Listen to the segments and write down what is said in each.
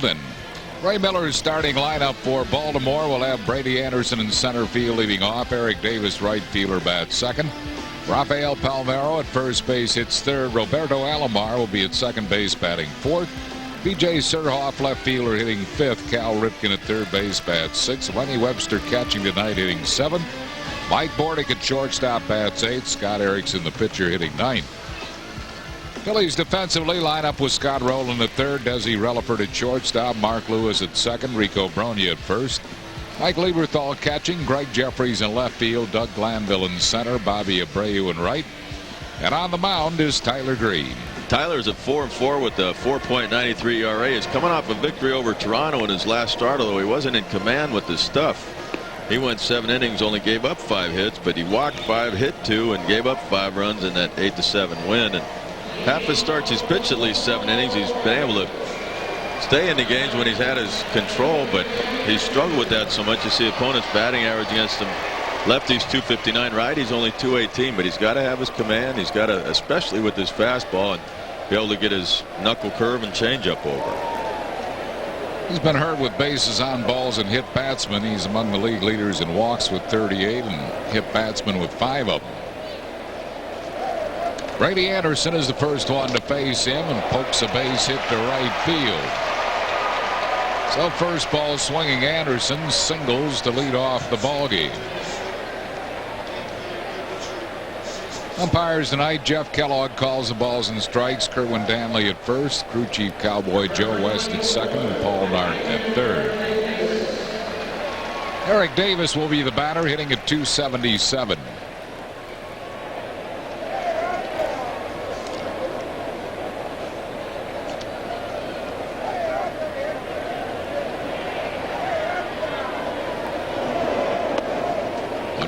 And Ray Miller's starting lineup for Baltimore will have Brady Anderson in center field leading off. Eric Davis, right fielder, bats second. Rafael Palmeiro at first base hits third. Roberto Alomar will be at second base batting fourth. B.J. Surhoff, left fielder, hitting fifth. Cal Ripken at third base bats sixth. Lenny Webster catching tonight, hitting seventh. Mike Bordick at shortstop bats eighth. Scott Erickson, the pitcher, hitting ninth. Phillies defensively lineup with Scott Rowland at third, Desi Relaford at shortstop, Mark Lewis at second, Rico Brogna at first, Mike Lieberthal catching, Greg Jeffries in left field, Doug Glanville in center, Bobby Abreu in right, and on the mound is Tyler Green. Tyler's at 4-4 with a 4.93 ERA. He's coming off a victory over Toronto in his last start, although he wasn't in command with his stuff. He went 7 innings, only gave up 5 hits, but he walked 5, hit 2, and gave up 5 runs in that 8-7 win. And half his starts, he's pitched at least 7 innings. He's been able to stay in the games when he's had his control, but he's struggled with that so much. You see opponents' batting average against him. Lefties 259, righties only 218, but he's got to have his command. He's got to, especially with his fastball, and be able to get his knuckle curve and changeup over. He's been hurt with bases on balls and hit batsmen. He's among the league leaders in walks with 38 and hit batsmen with 5 of them. Brady Anderson is the first one to face him and pokes a base hit to right field. So first ball swinging, Anderson singles to lead off the ball game. Umpires tonight, Jeff Kellogg calls the balls and strikes. Kerwin Danley at first, crew chief Cowboy Joe West at second, and Paul Nart at third. Eric Davis will be the batter, hitting at .277.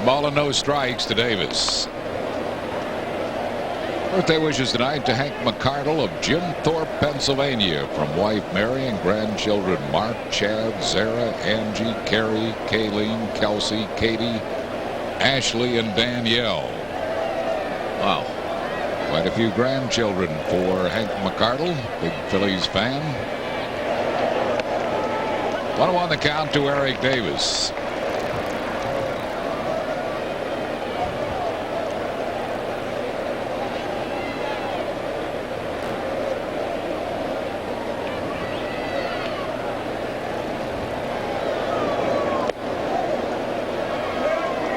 Ball and no strikes to Davis. Birthday wishes tonight to Hank McCardle of Jim Thorpe, Pennsylvania, from wife Mary and grandchildren Mark, Chad, Zara, Angie, Carrie, Kayleen, Kelsey, Katie, Ashley, and Danielle. Wow. Quite a few grandchildren for Hank McCardle, big Phillies fan. 1-1 the count to Eric Davis.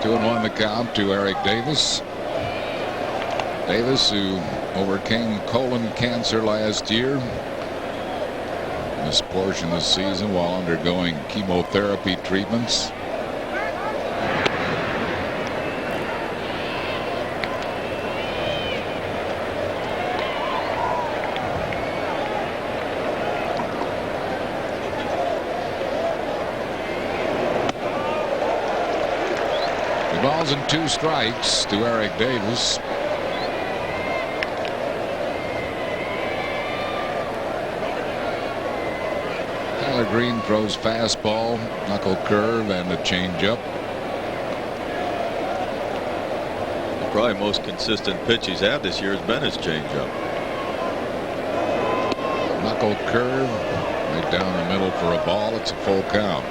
One the count to Eric Davis. Davis, who overcame colon cancer last year, this portion of the season while undergoing chemotherapy treatments. Balls and 2 strikes to Eric Davis. Tyler Green throws fastball, knuckle curve, and a changeup. Probably most consistent pitch he's had this year has been his changeup. Knuckle curve right down the middle for a ball. It's a full count.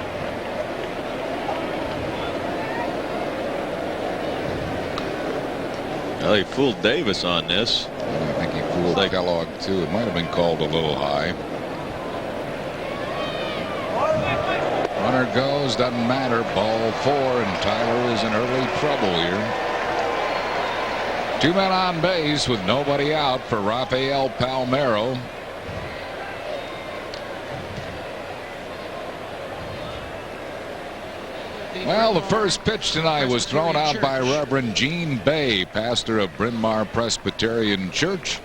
Well, he fooled Davis on this. I think he fooled Kellogg too. It might have been called a little high. Runner goes, doesn't matter. Ball 4, and Tyler is in early trouble here. 2 men on base with nobody out for Rafael Palmeiro. Well, the first pitch tonight was thrown out by Reverend Gene Bay, pastor of Bryn Mawr Presbyterian Church.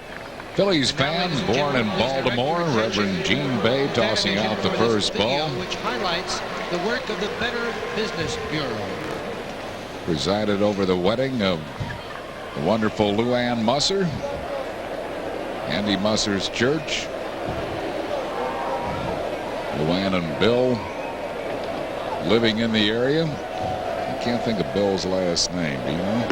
Phillies fan, born in Baltimore. Reverend Gene Bay tossing out the first ball. Which highlights the work of the Better Business Bureau. Presided over the wedding of the wonderful Luann Musser. Andy Musser's church. Luann and Bill living in the area. I can't think of Bill's last name, do you know?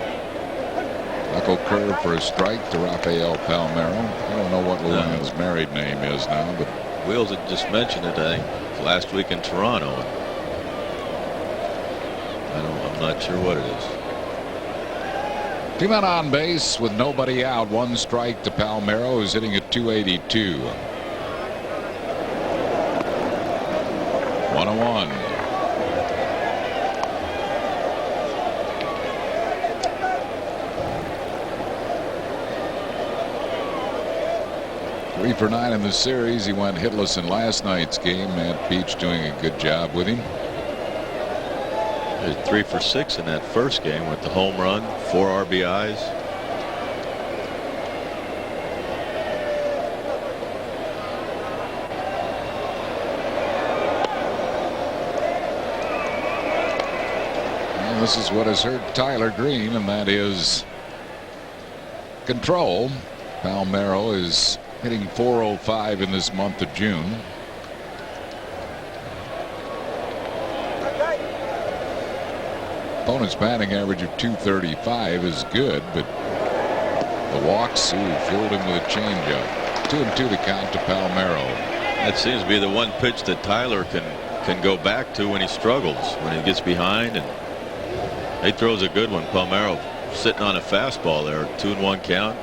Knuckle curve for a strike to Rafael Palmeiro. I don't know what Luann's married name is now, but Wheels had just mentioned it, I think, last week in Toronto. I'm not sure what it is. 2 men on base with nobody out. 1 strike to Palmeiro, who's hitting at .282. 1-1. Three for 9 in the series. He went hitless in last night's game. Matt Beach doing a good job with him. 3 for 6 in that first game with the home run, 4 RBIs. Well, this is what has hurt Tyler Green, and that is control. Palmeiro is hitting .405 in this month of June. Opponent's batting average of .235 is good, but the walks filled him with a changeup. 2-2 to count to Palmeiro. That seems to be the one pitch that Tyler can go back to when he struggles, when he gets behind, and he throws a good one. Palmeiro sitting on a fastball there. 2-1 count.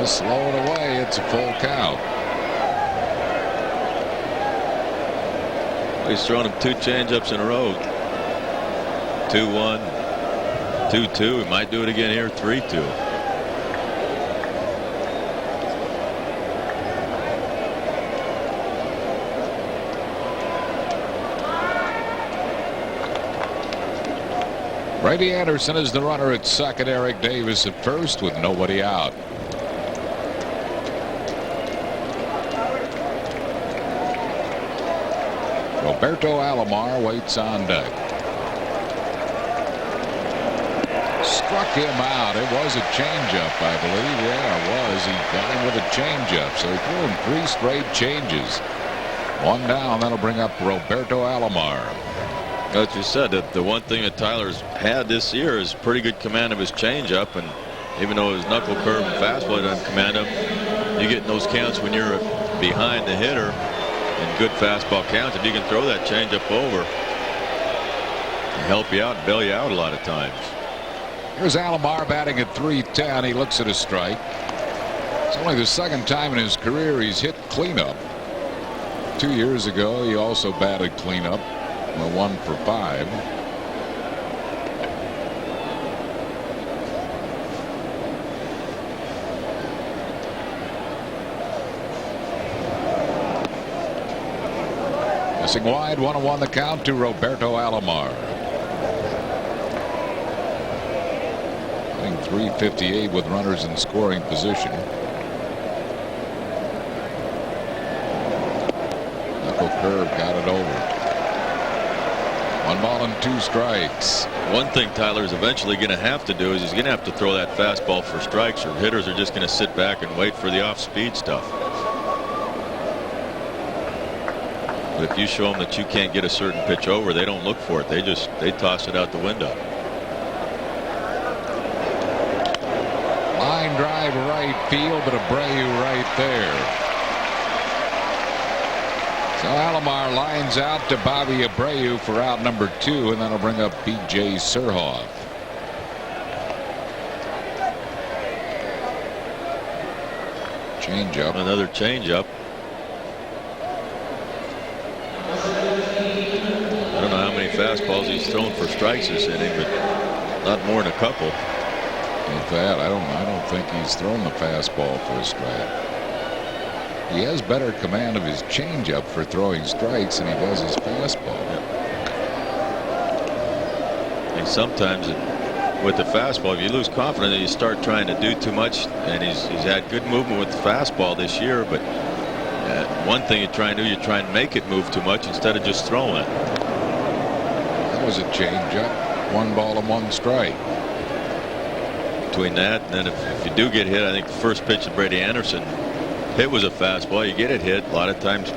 Slow it away. It's a full count. He's thrown him 2 changeups in a row. 2-1, 2-2. He might do it again here. 3-2. Brady Anderson is the runner at second. Eric Davis at first with nobody out. Roberto Alomar waits on deck. Struck him out. It was a changeup, I believe. Yeah, it was. He got him with a changeup. So he threw him 3 straight changes. 1 down. That'll bring up Roberto Alomar. As you said, the one thing that Tyler's had this year is pretty good command of his changeup, and even though his knuckle curve and fastball doesn't command him, you get in those counts when you're behind the hitter. And good fastball counts. If you can throw that changeup over, help you out and bail you out a lot of times. Here's Alomar batting at .310. He looks at a strike. It's only the second time in his career he's hit cleanup. 2 years ago, he also batted cleanup. 1 for 5. Missing wide. 1-1 the count to Roberto Alomar. Hitting .358 with runners in scoring position. Knuckle curve got it over. 1 ball and 2 strikes. One thing Tyler's eventually going to have to do is he's going to have to throw that fastball for strikes, or hitters are just going to sit back and wait for the off-speed stuff. But if you show them that you can't get a certain pitch over, they don't look for it. They toss it out the window. Line drive right field, but Abreu right there. So Alomar lines out to Bobby Abreu for out number 2, and that'll bring up B.J. Surhoff. Changeup. Another changeup. I don't know how many fastballs he's thrown for strikes this inning, but not more than a couple. With that, I don't think he's thrown the fastball for a strike. He has better command of his changeup for throwing strikes than he does his fastball. And sometimes with the fastball, if you lose confidence, you start trying to do too much. And he's had good movement with the fastball this year, but one thing you try and do, you try and make it move too much instead of just throwing it. That was a changeup. 1 ball and 1 strike. Between that and then if you do get hit, I think the first pitch of Brady Anderson hit was a fastball. You get it hit. A lot of times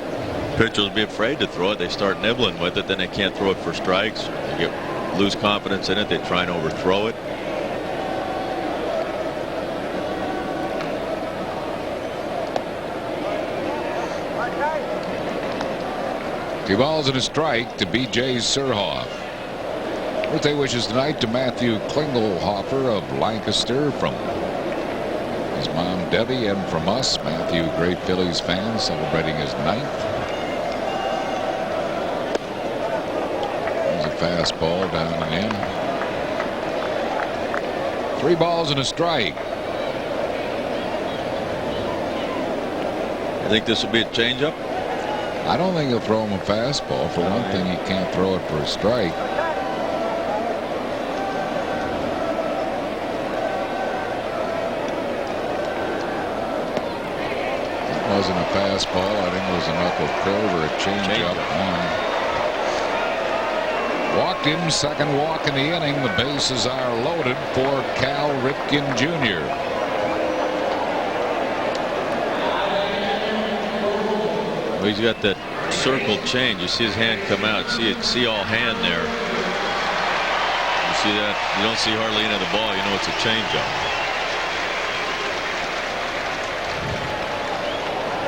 pitchers will be afraid to throw it. They start nibbling with it. Then they can't throw it for strikes. You get lose confidence in it, they try and overthrow it. 2 balls and a strike to B.J. Surhoff. Birthday wishes tonight to Matthew Klingelhofer of Lancaster, from his mom Debbie, and from us. Matthew, great Phillies fan, celebrating his 9th. There's a fastball down and in. 3 balls and a strike. I think this will be a changeup. I don't think he'll throw him a fastball. For one thing, he can't throw it for a strike. It wasn't a fastball. I think it was a knuckle curve or a changeup. Walked him, second walk in the inning. The bases are loaded for Cal Ripken Jr. He's got that circle change. You see his hand come out. See all hand there. You see that? You don't see hardly any of the ball. You know it's a changeup.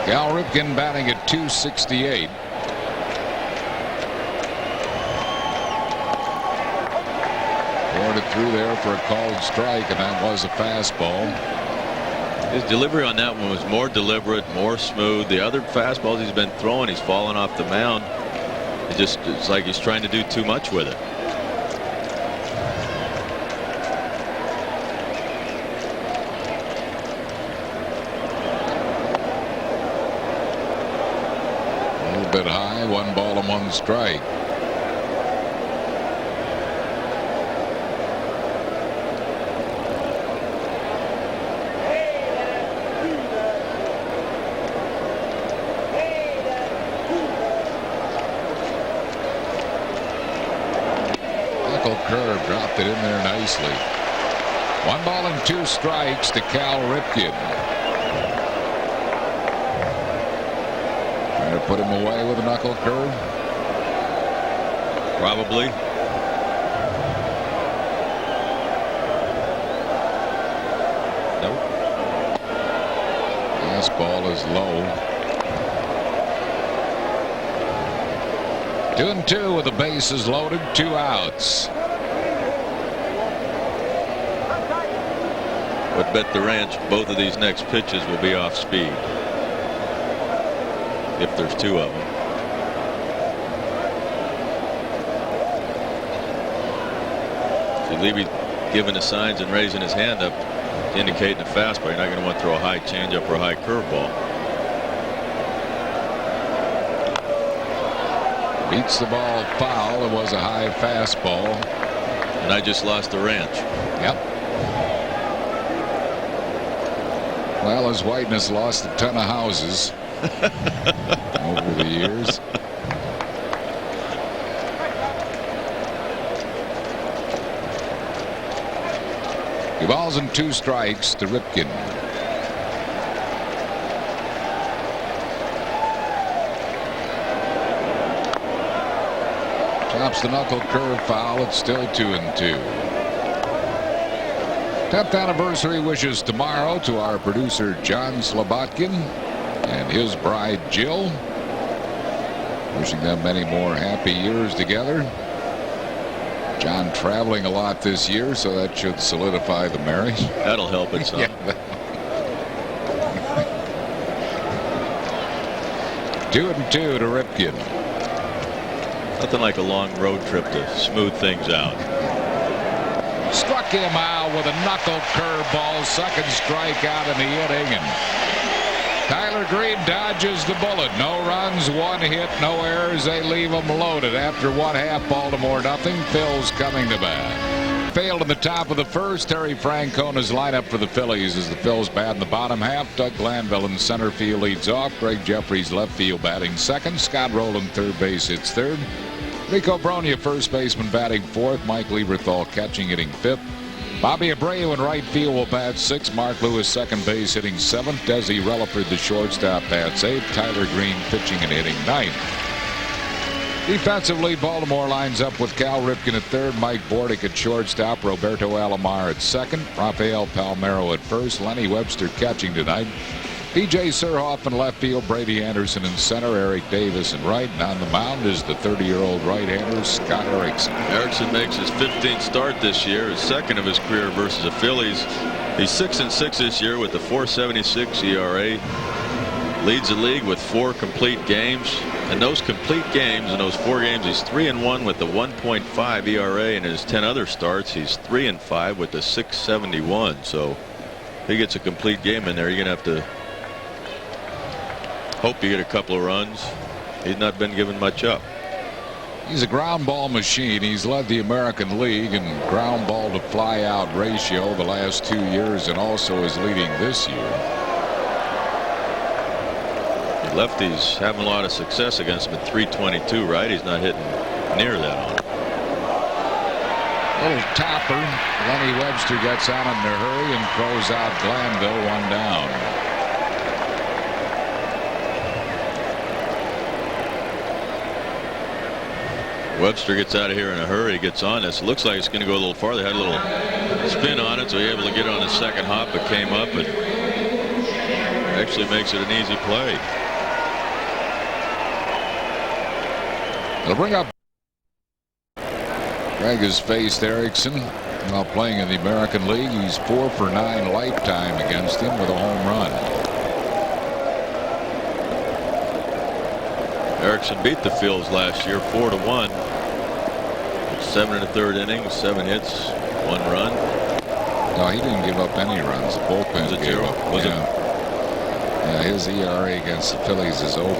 Cal Ripken batting at .268. Poured it through there for a called strike, and that was a fastball. His delivery on that one was more deliberate, more smooth. The other fastballs he's been throwing, he's fallen off the mound. It's like he's trying to do too much with it. A little bit high, 1 ball and 1 strike. Curve, dropped it in there nicely. 1 ball and 2 strikes to Cal Ripken. Trying to put him away with a knuckle curve. Probably. Nope. Fastball is low. 2-2 with the bases loaded, 2 outs. Would bet the ranch both of these next pitches will be off speed, if there's 2 of them. If you leave giving the signs and raising his hand up, indicating a fastball, you're not going to want to throw a high changeup or a high curveball. Beats the ball foul. It was a high fastball. And I just lost the ranch. Yep. Well, his whiteness lost a ton of houses over the years. Two balls and 2 strikes to Ripken. Chops the knuckle curve foul. It's still 2-2. 10th anniversary wishes tomorrow to our producer John Slobotkin and his bride Jill. Wishing them many more happy years together. John traveling a lot this year, so that should solidify the marriage. That'll help it some. 2-2 to Ripken. Nothing like a long road trip to smooth things out. Struck him out with a knuckle curveball. Second strikeout in the inning, and Tyler Green dodges the bullet. No runs, 1 hit, no errors. They leave them loaded. After 1/2, Baltimore nothing. Phil's coming to bat. Failed in the top of the first. Terry Francona's lineup for the Phillies as the Phils bat in the bottom half. Doug Glanville in center field leads off. Greg Jeffries left field batting second. Scott Rowland third base hits third. Rico Bronia first baseman batting fourth. Mike Lieberthal catching hitting fifth. Bobby Abreu in right field will bat sixth. Mark Lewis second base hitting seventh. Desi Relaford the shortstop bats eighth. Tyler Green pitching and hitting ninth. Defensively, Baltimore lines up with Cal Ripken at third, Mike Bordick at shortstop, Roberto Alomar at second, Rafael Palmeiro at first, Lenny Webster catching tonight. P.J. Surhoff in left field, Brady Anderson in center, Eric Davis in right, and on the mound is the 30-year-old right-hander Scott Erickson. Erickson makes his 15th start this year, his second of his career versus the Phillies. He's 6-6 this year with a .476 ERA. Leads the league with 4 complete games. And those complete games, in those 4 games, he's 3-1 with the 1.5 ERA. And in his 10 other starts, he's 3-5 with the 6.71. So if he gets a complete game in there, you're going to have to hope you get a couple of runs. He's not been given much up. He's a ground ball machine. He's led the American League in ground ball to fly out ratio the last 2 years, and also is leading this year. Lefties having a lot of success against him at .322. Righty's not hitting near that on him. Little topper. Lenny Webster gets on in a hurry and throws out Glanville, 1 down. Webster gets out of here in a hurry, gets on this. Looks like it's going to go a little farther. Had a little spin on it, so he was able to get on his second hop, but came up and actually makes it an easy play. They'll bring up. Greg has faced Erickson while playing in the American League. He's 4 for 9 lifetime against him with a home run. Erickson beat the Phils last year 4-1. 7 1/3 innings, 7 hits, 1 run. No, he didn't give up any runs. The bullpen Was it gave 0? up. Was it? Yeah, his ERA against the Phillies is 0.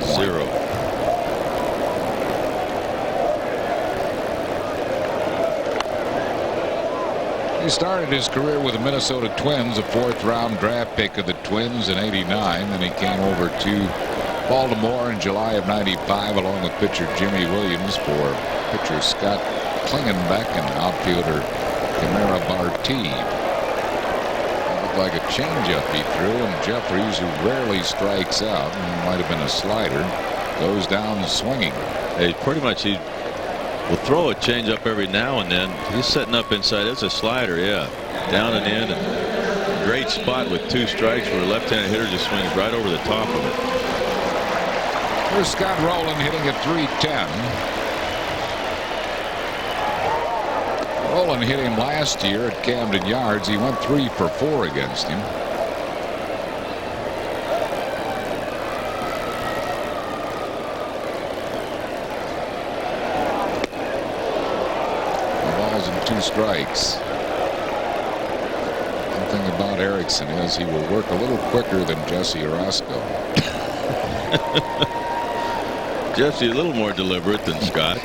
He started his career with the Minnesota Twins, a 4th-round draft pick of the Twins in '89. Then he came over to Baltimore in July of '95 along with pitcher Jimmy Williams for pitcher Scott Klingenbeck and outfielder Camara Barti. It looked like a changeup he threw, and Jeffries, who rarely strikes out, and might have been a slider, goes down swinging. Hey, pretty much he will throw a changeup every now and then. He's setting up inside. It's a slider, yeah. Down and in. And great spot with 2 strikes where a left-handed hitter just swings right over the top of it. Here's Scott Rowland hitting at .310. Rowland hit him last year at Camden Yards. He went 3 for 4 against him. And 2 strikes. One thing about Erickson is he will work a little quicker than Jesse Orozco. Jesse a little more deliberate than Scott.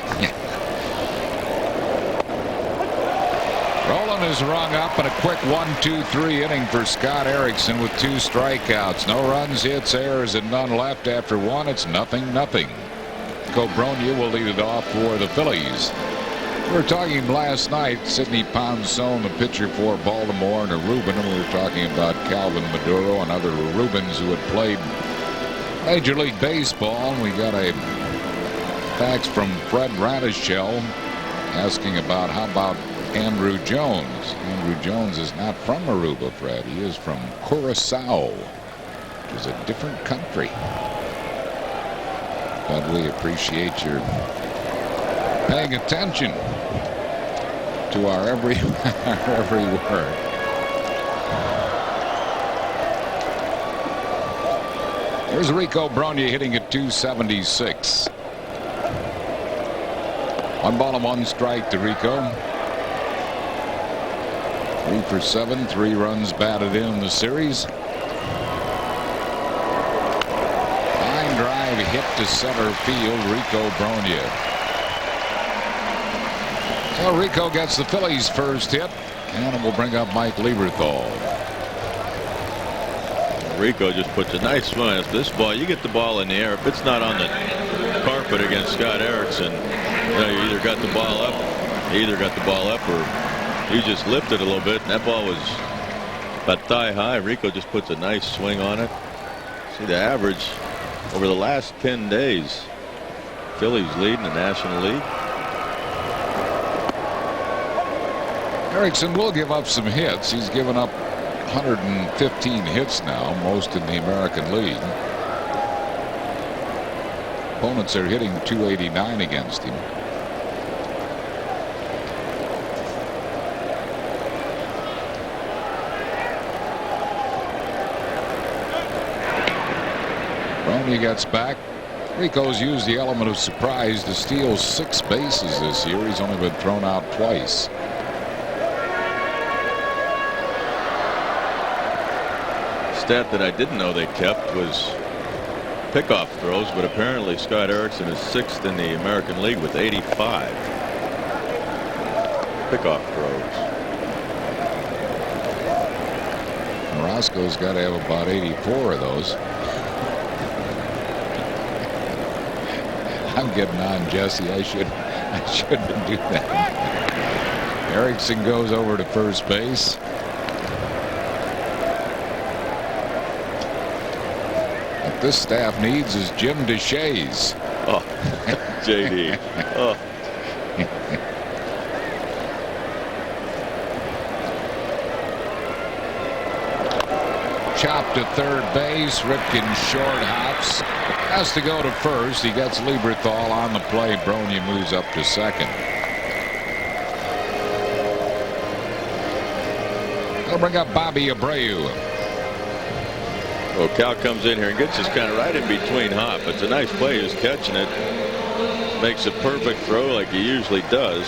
Rowland is rung up in a quick 1-2-3 inning for Scott Erickson with 2 strikeouts. No runs, hits, errors, and none left after 1. It's 0-0. Cobronia will lead it off for the Phillies. We were talking last night, Sidney Ponson, the pitcher for Baltimore, and a Reuben, and we were talking about Calvin Maduro and other Reubens who had played Major League Baseball. And we got a fax from Fred Radischel asking about how about Andrew Jones. Andrew Jones is not from Aruba, Fred. He is from Curacao, which is a different country. But we appreciate your paying attention to our every word. Here's Rico Brogna hitting at .276. 1 ball and 1 strike to Rico. 3 for 7, 3 runs batted in the series. Line drive hit to center field. Rico Brogna. So Rico gets the Phillies' first hit, and it will bring up Mike Lieberthal. Rico just puts a nice swing. This ball, you get the ball in the air. If it's not on the carpet against Scott Erickson, you either got the ball up, or you just lifted a little bit, and that ball was about thigh high. Rico just puts a nice swing on it. See the average over the last 10 days. Phillies leading the National League. Erickson will give up some hits. He's given up 115 hits now, most in the American League. Opponents are hitting .289 against him. Brony gets back. Rico's used the element of surprise to steal 6 bases this year. He's only been thrown out twice. Stat that I didn't know they kept was pickoff throws, but apparently Scott Erickson is 6th in the American League with 85 pickoff throws. Roscoe's got to have about 84 of those. I'm getting on, Jesse. I shouldn't do that. Erickson goes over to first base. What this staff needs is Jim DeShays. Oh, JD. Oh. Chopped to third base. Ripken short hops. Has to go to first. He gets Lieberthal on the play. Brony moves up to second. They'll bring up Bobby Abreu. Well, Cal comes in here and gets us kind of right in between hop. It's a nice play. He's catching it. Makes a perfect throw like he usually does.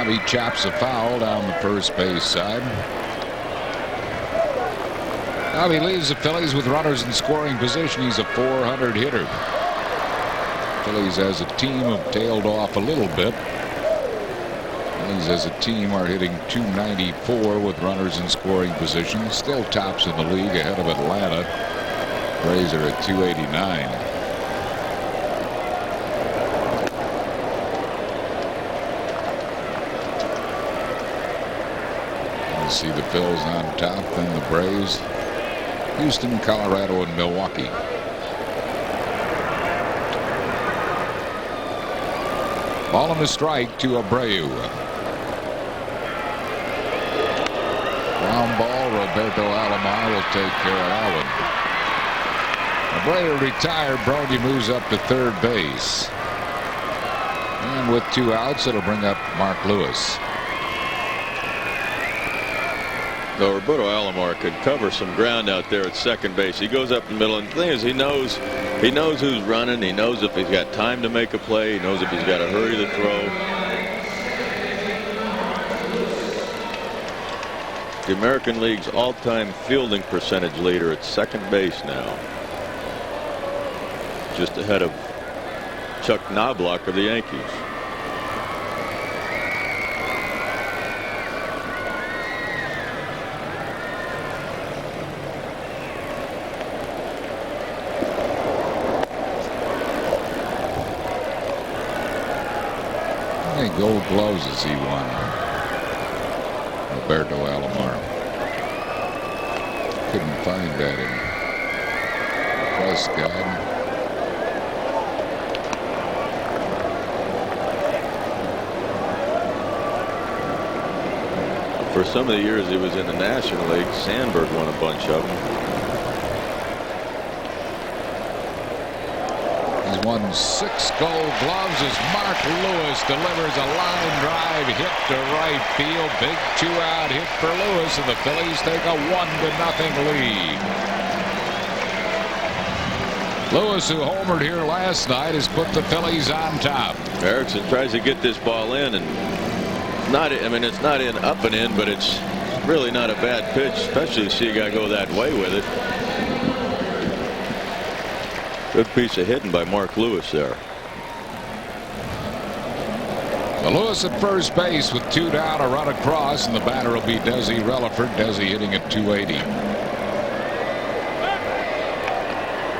He chops a foul down the first base side. Now he leaves the Phillies with runners in scoring position. He's a .400 hitter. Phillies as a team have tailed off a little bit. Phillies as a team are hitting .294 with runners in scoring position. Still tops in the league ahead of Atlanta. Rays are at .289. See the Phils on top, then the Braves, Houston, Colorado, and Milwaukee. Ball and a strike to Abreu. Ground ball. Roberto Alomar will take care of that one. Abreu retired. Brony moves up to third base. And with 2 outs, it'll bring up Mark Lewis. Though Roberto Alomar could cover some ground out there at second base. He goes up in the middle, and the thing is, he knows who's running. He knows if he's got time to make a play. He knows if he's got to hurry the throw. The American League's all-time fielding percentage leader at second base now, just ahead of Chuck Knobloch of the Yankees. Gold gloves as he won. Roberto Alomar. Couldn't find that in the press guide. For some of the years he was in the National League, Sandberg won a bunch of them. He's won 6 gold gloves as Mark Lewis delivers a line drive hit to right field. Big 2-out hit for Lewis, and the Phillies take a 1-0 lead. Lewis, who homered here last night, has put the Phillies on top. Erickson tries to get this ball in, and it's not in up and in, but it's really not a bad pitch, especially to see a guy go that way with it. Good piece of hitting by Mark Lewis there. Lewis at first base with 2 down, a run across, and the batter will be Desi Relaford. Desi hitting at .280.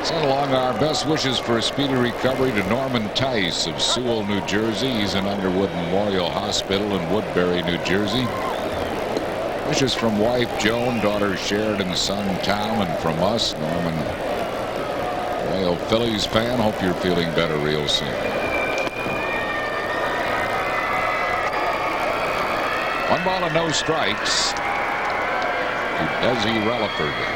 Send along our best wishes for a speedy recovery to Norman Tice of Sewell, New Jersey. He's in Underwood Memorial Hospital in Woodbury, New Jersey. Wishes from wife Joan, daughter Sheridan, son Tom, and from us, Norman, loyal Phillies fan. Hope you're feeling better real soon. 1 ball and no strikes to Desi Relaford.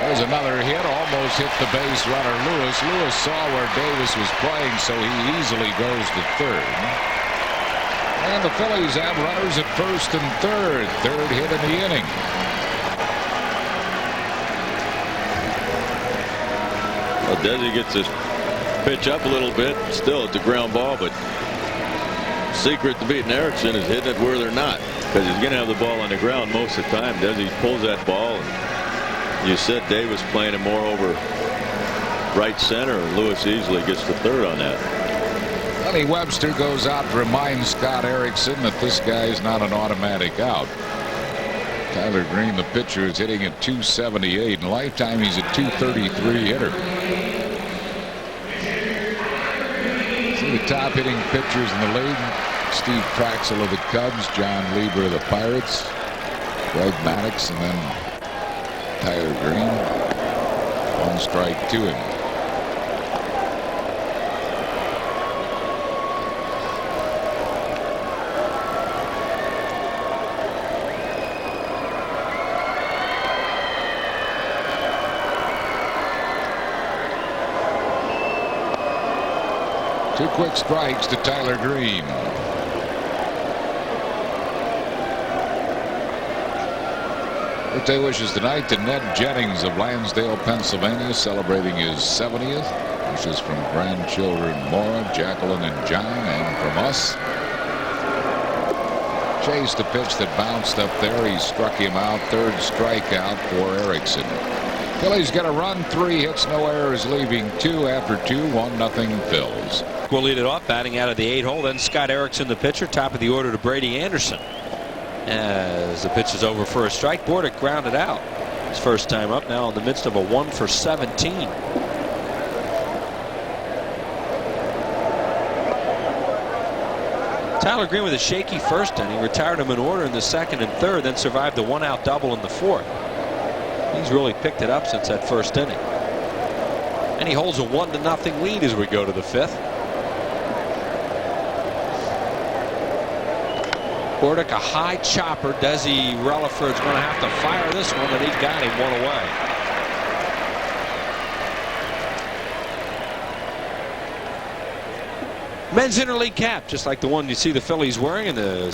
There's another hit, almost hit the base runner Lewis. Lewis saw where Davis was playing, so he easily goes to third. And the Phillies have runners at first and third. Third hit in the inning. Well, Desi gets his pitch up a little bit. Still, it's a ground ball, but secret to beating Erickson is hitting it where they're not, because he's going to have the ball on the ground most of the time. Desi pulls that ball. You said Davis playing it more over right center. Lewis easily gets to third on that. Lenny Webster goes out to remind Scott Erickson that this guy is not an automatic out. Tyler Green, the pitcher, is hitting at .278. In lifetime, he's a .233 hitter. See the top hitting pitchers in the league: Steve Traxel of the Cubs, John Lieber of the Pirates, Greg Maddux, and then Tyler Green. 1 strike to him. Two quick strikes to Tyler Green. Birthday wishes tonight to Ned Jennings of Lansdale, Pennsylvania, celebrating his 70th. Wishes from grandchildren Maura, Jacqueline, and John, and from us. Chased a pitch that bounced up there. He struck him out. Third strikeout for Erickson. Phillies got a run, 3 hits, no errors, leaving 2 after 2, 1-0 Phils. Will lead it off, batting out of the 8-hole. Then Scott Erickson, the pitcher, top of the order to Brady Anderson. As the pitch is over for a strike, Bordick grounded out. His first time up, now in the midst of a 1-for-17. Tyler Green with a shaky first inning, retired him in order in the second and third, then survived a 1-out double in the fourth. He's really picked it up since that first inning. And he holds a 1-0 lead as we go to the fifth. Bordick, a high chopper. Desi Relaford's going to have to fire this one, and he's got him 1 away. Men's interleague cap, just like the one you see the Phillies wearing in the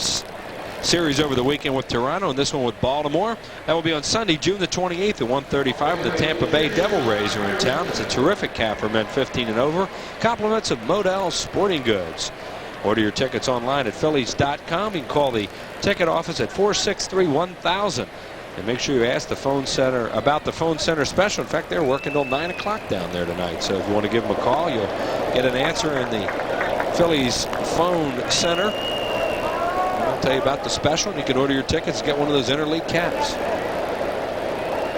series over the weekend with Toronto, and this one with Baltimore. That will be on Sunday, June the 28th at 1:35. The Tampa Bay Devil Rays are in town. It's a terrific cap for men 15 and over. Compliments of Modell Sporting Goods. Order your tickets online at Phillies.com. You can call the ticket office at 463-1000. And make sure you ask the phone center about the phone center special. In fact, they're working till 9 o'clock down there tonight. So if you want to give them a call, you'll get an answer in the Phillies phone center. I'll tell you about the special, and you can order your tickets and get one of those interleague caps.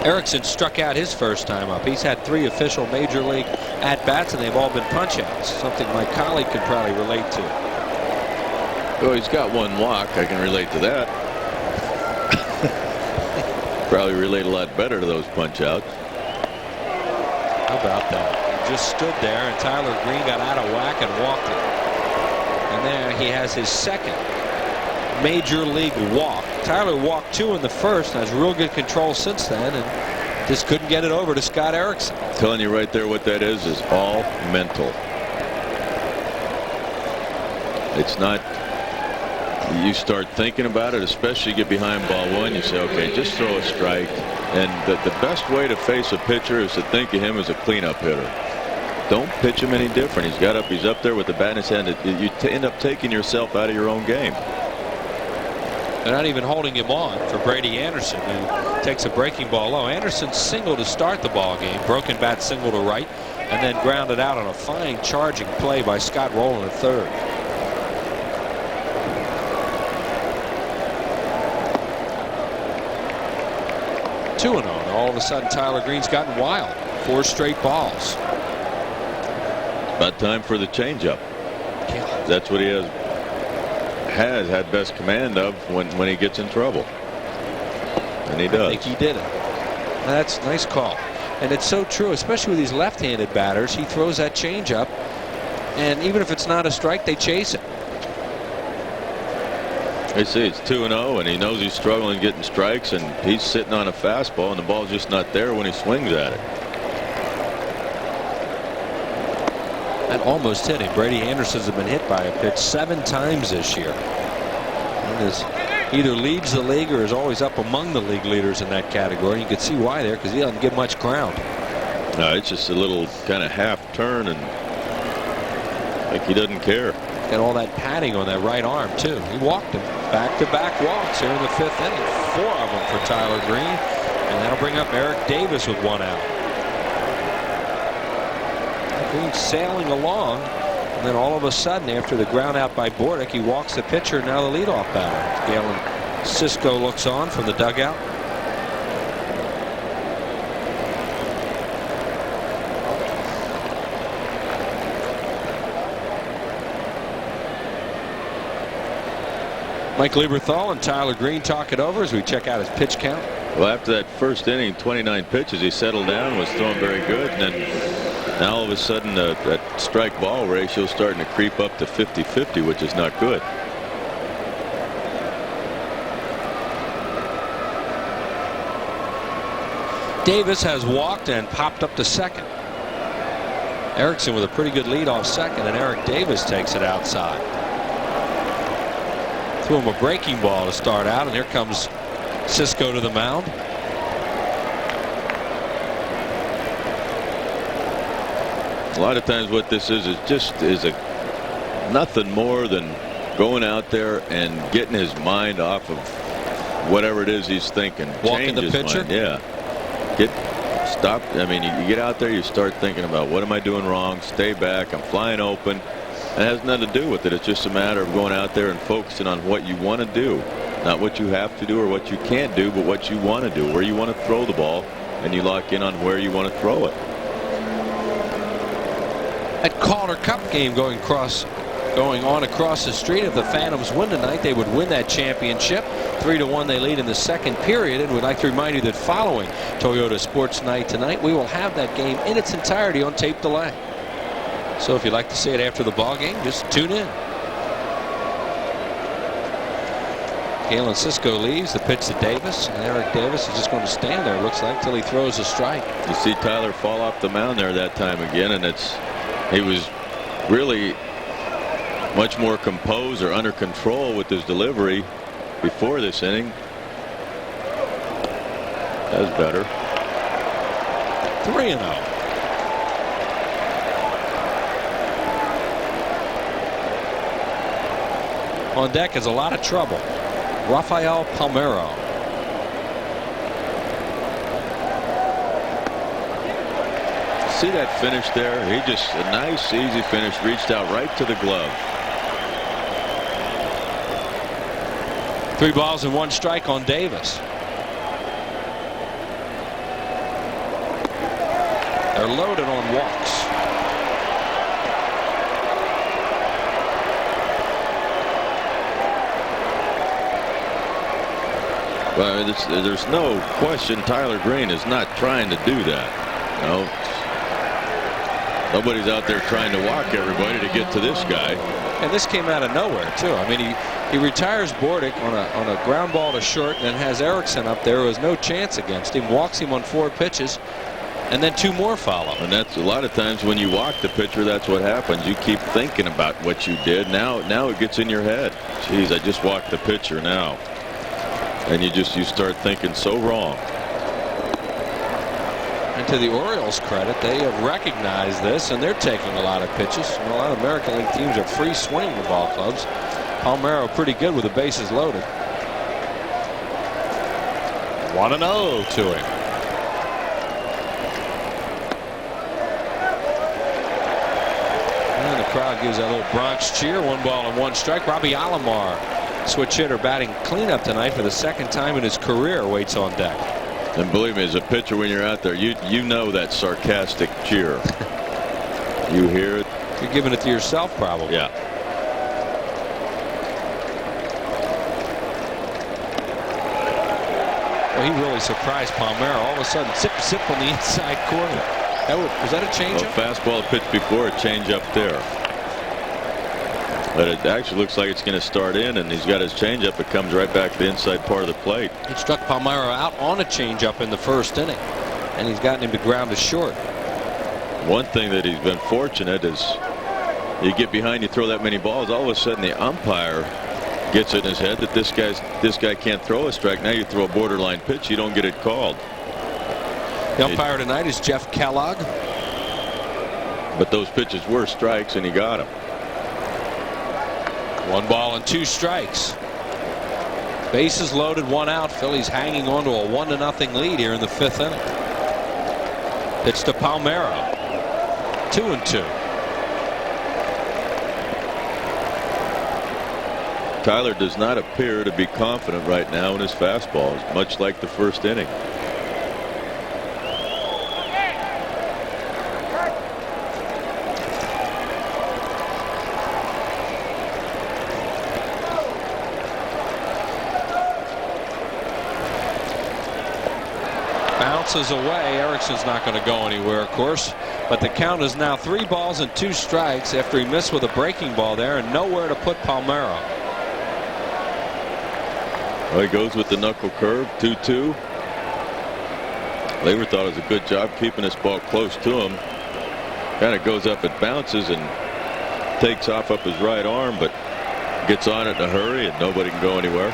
Erickson struck out his first time up. He's had 3 official major league at-bats, and they've all been punch-outs, something my colleague could probably relate to. Well, he's got 1 walk. I can relate to that. Probably relate a lot better to those punch-outs. How about that? He just stood there, and Tyler Green got out of whack and walked it. And there he has his second major league walk. Tyler walked 2 in the first and has real good control since then, and just couldn't get it over to Scott Erickson. I'm telling you right there what that is all mental. It's not. You start thinking about it, especially you get behind ball 1, you say, okay, just throw a strike. And the best way to face a pitcher is to think of him as a cleanup hitter. Don't pitch him any different. He's up there with the bat in his hand. You end up taking yourself out of your own game. They're not even holding him on for Brady Anderson, who takes a breaking ball low. Anderson singled to start the ball game, broken bat single to right, and then grounded out on a fine charging play by Scott Rowland at third. Two and on. All of a sudden, Tyler Green's gotten wild. 4 straight balls. About time for the changeup. That's what he has had best command of when he gets in trouble, and he does. I think he did it. That's a nice call, and it's so true, especially with these left-handed batters. He throws that changeup, and even if it's not a strike, they chase it. You see, it's 2-0, and he knows he's struggling getting strikes, and he's sitting on a fastball, and the ball's just not there when he swings at it. That almost hit him. Brady Anderson's been hit by a pitch 7 times this year. And is either leads the league or is always up among the league leaders in that category. You can see why there, because he doesn't get much ground. No, it's just a little kind of half turn, and like he doesn't care. Got all that padding on that right arm too. He walked him. Back-to-back walks here in the 5th inning. 4 of them for Tyler Green, and that'll bring up Eric Davis with 1 out. Green's sailing along, and then all of a sudden, after the ground out by Bordick, he walks the pitcher, now the leadoff batter. Galen Cisco looks on from the dugout. Mike Lieberthal and Tyler Green talk it over as we check out his pitch count. Well, after that first inning, 29 pitches, he settled down, was throwing very good, and then now all of a sudden that strike ball ratio is starting to creep up to 50-50, which is not good. Davis has walked and popped up to second. Erickson with a pretty good lead off second, and Eric Davis takes it outside. Threw him a breaking ball to start out, and here comes Cisco to the mound. A lot of times what this is nothing more than going out there and getting his mind off of whatever it is he's thinking. Walking the pitcher? Mind. Yeah. Stop. I mean, you get out there, you start thinking about what am I doing wrong? Stay back. I'm flying open. It has nothing to do with it. It's just a matter of going out there and focusing on what you want to do. Not what you have to do or what you can't do, but what you want to do, where you want to throw the ball, and you lock in on where you want to throw it. That Calder Cup game going on across the street. If the Phantoms win tonight, they would win that championship. 3-1 they lead in the second period, and we'd like to remind you that following Toyota Sports Night tonight, we will have that game in its entirety on tape delay. So if you'd like to see it after the ball game, just tune in. Galen Cisco leaves. The pitch to Davis, and Eric Davis is just going to stand there, looks like, till he throws a strike. You see Tyler fall off the mound there that time again, and he was really much more composed or under control with his delivery before this inning. That's better. 3-0. On deck is a lot of trouble. Rafael Palmeiro. See that finish there? He just a nice, easy finish. Reached out right to the glove. 3 balls and 1 strike on Davis. They're loaded on walks. Well, there's no question Tyler Green is not trying to do that. No, nobody's out there trying to walk everybody to get to this guy. And this came out of nowhere too. I mean, he retires Bordick on a ground ball to short, and then has Erickson up there who has no chance against him. Walks him on 4 pitches, and then 2 more follow. And that's a lot of times when you walk the pitcher, that's what happens. You keep thinking about what you did. Now it gets in your head. Geez, I just walked the pitcher now. And you start thinking so wrong. And to the Orioles' credit, they have recognized this, and they're taking a lot of pitches. A lot of American League teams are free swinging the ball clubs. Palmeiro pretty good with the bases loaded. 1-0 to him. And the crowd gives that little Bronx cheer. 1 ball and 1 strike. Robbie Alomar, switch hitter, batting cleanup tonight for the 2nd time in his career, waits on deck. And believe me, as a pitcher, when you're out there, you know that sarcastic cheer. You hear it. You're giving it to yourself, probably. Yeah. Well, he really surprised Palmeiro. All of a sudden, zip, zip on the inside corner. Was that a changeup? Fastball pitch before, a changeup there. But it actually looks like it's going to start in, and he's got his changeup. It comes right back to the inside part of the plate. He struck Palmeiro out on a changeup in the 1st inning, and he's gotten him to ground to short. One thing that he's been fortunate is you get behind, you throw that many balls, all of a sudden the umpire gets it in his head that this guy can't throw a strike. Now you throw a borderline pitch, you don't get it called. The umpire tonight is Jeff Kellogg. But those pitches were strikes, and he got them. 1 ball and 2 strikes. Bases loaded, 1 out. Phillies hanging on to a 1-0 lead here in the 5th inning. Pitch to Palmeiro. 2-2. Tyler does not appear to be confident right now in his fastballs, much like the 1st inning. Bounces away. Erickson's not going to go anywhere, of course. But the count is now 3 balls and 2 strikes after he missed with a breaking ball there and nowhere to put Palmeiro. Well, he goes with the knuckle curve, 2-2. Labor thought it was a good job keeping this ball close to him. Kind of goes up, it bounces and takes off up his right arm, but gets on it in a hurry and nobody can go anywhere.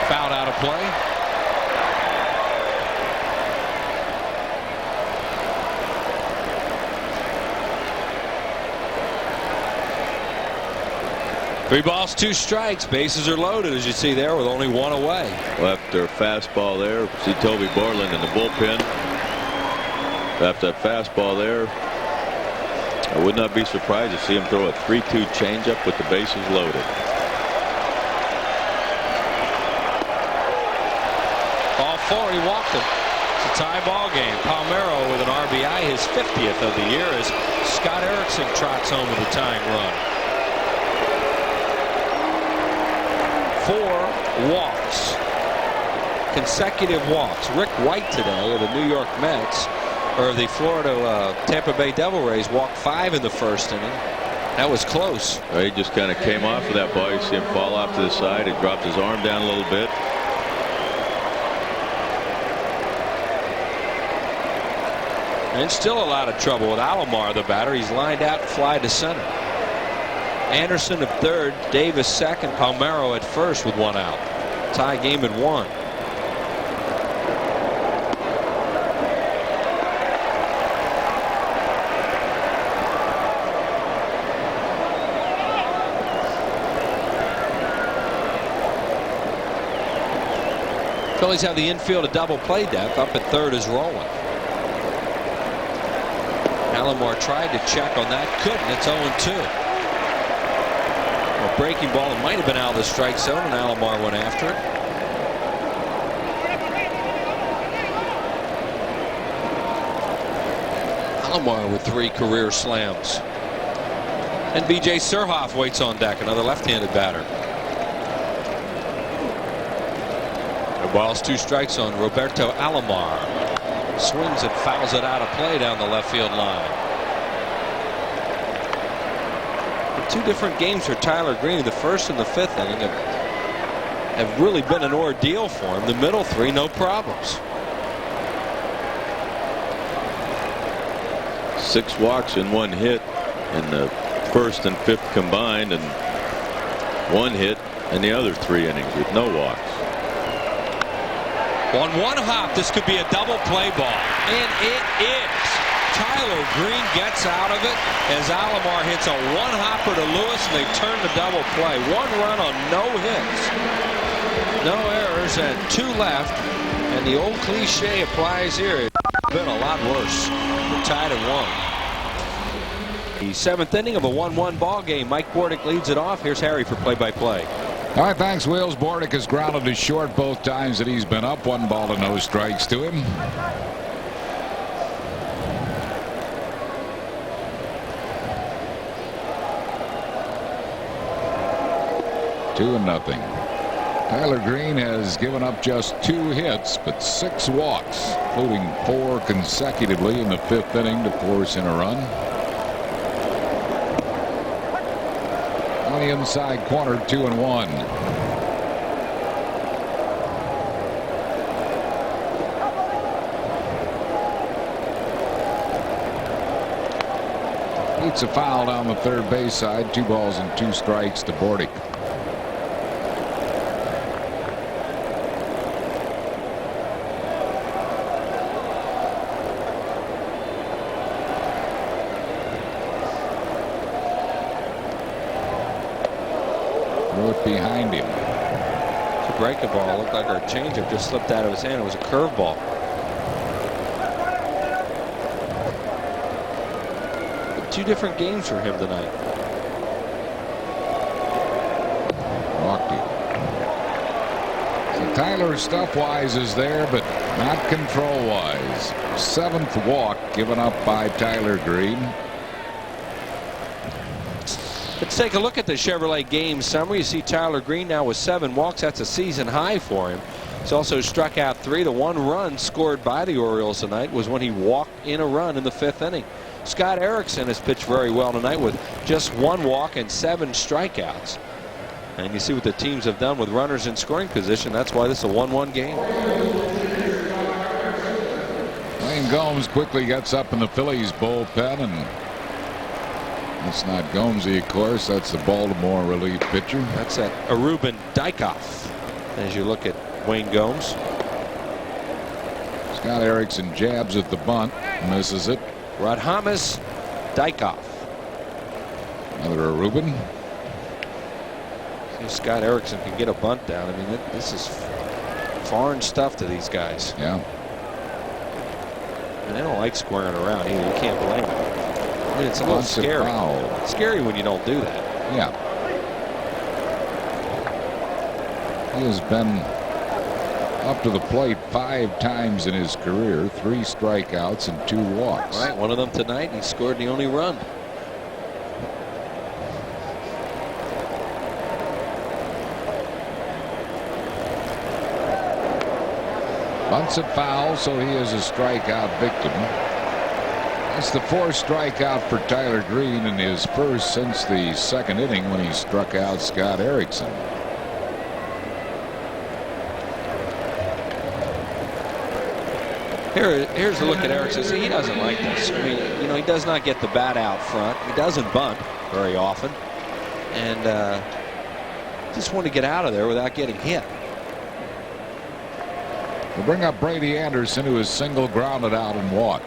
Fouled out of play. Three balls, 2 strikes. Bases are loaded, as you see there, with only 1 away. After a fastball there, see Toby Borland in the bullpen. After that fastball there, I would not be surprised to see him throw a 3-2 changeup with the bases loaded. Ball 4, he walked him. It's a tie ball game. Palmeiro with an RBI, his 50th of the year, as Scott Erickson trots home with a tying run. 4 walks, consecutive walks. Rick White today of the New York Mets, or the Florida Tampa Bay Devil Rays, walked 5 in the 1st inning. That was close. He just kind of came off of that ball. You see him fall off to the side. He dropped his arm down a little bit. And still a lot of trouble with Alomar, the batter. He's lined out, fly to center. Anderson at 3rd, Davis 2nd, Palmeiro at 1st with 1 out. Tie game at 1. Phillies have the infield a double play depth. Up at 3rd is Rowland. Alomar tried to check on that, couldn't. It's 0-2. A breaking ball, it might have been out of the strike zone, and Alomar went after it. Alomar with 3 career slams. And B.J. Surhoff waits on deck, another left-handed batter. No balls, 2 strikes on Roberto Alomar. Swings and fouls it out of play down the left field line. 2 different games for Tyler Green. The 1st and the 5th inning have really been an ordeal for him. The middle 3, no problems. 6 walks and 1 hit in the 1st and 5th combined, and 1 hit in the other 3 innings with no walks. On 1 hop, this could be a double play ball, and it is. Tyler Green gets out of it as Alomar hits a one-hopper to Lewis, and they turn the double play. 1 run on no hits, no errors, and 2 left. And the old cliche applies here. It's been a lot worse. We're tied at 1. The 7th inning of a 1-1 ball game. Mike Bordick leads it off. Here's Harry for play-by-play. All right, thanks, Wills. Bordick has grounded to short both times that he's been up. 1 ball and no strikes to him. 2-0. Tyler Green has given up just 2 hits, but 6 walks, including 4 consecutively in the 5th inning to force in a run. On the inside corner, 2-1. It's a foul down the third base side. 2 balls and 2 strikes to Bordick. Behind him. It's a breaking ball. Looked like our changeup just slipped out of his hand. It was a curveball. But 2 different games for him tonight. Walked him. So Tyler stuff-wise is there, but not control-wise. 7th walk given up by Tyler Green. Let's take a look at the Chevrolet game summary. You see Tyler Green now with 7 walks. That's a season high for him. He's also struck out 3. The 1 run scored by the Orioles tonight was when he walked in a run in the 5th inning. Scott Erickson has pitched very well tonight with just 1 walk and 7 strikeouts. And you see what the teams have done with runners in scoring position. That's why this is a 1-1 game. Wayne Gomes quickly gets up in the Phillies bullpen, and that's not Gomesy, of course. That's the Baltimore relief pitcher. That's that Aruban Dykhoff as you look at Wayne Gomes. Scott Erickson jabs at the bunt, misses it. Radhamas Dykhoff. Another Aruban. See if Scott Erickson can get a bunt down. I mean, this is foreign stuff to these guys. Yeah. And they don't like squaring around either. You can't blame them. I mean, it's a little scary. It's scary when you don't do that. Yeah. He has been up to the plate 5 times in his career. 3 strikeouts and 2 walks. All right, one of them tonight. He scored the only run. Bunts it foul, so he is a strikeout victim. That's the 4th strikeout for Tyler Green, in his first since the 2nd inning when he struck out Scott Erickson. Here's a look at Erickson. See, he doesn't like this. I mean, you know, he does not get the bat out front. He doesn't bunt very often, and just want to get out of there without getting hit. We'll bring up Brady Anderson, who is single grounded out and walked.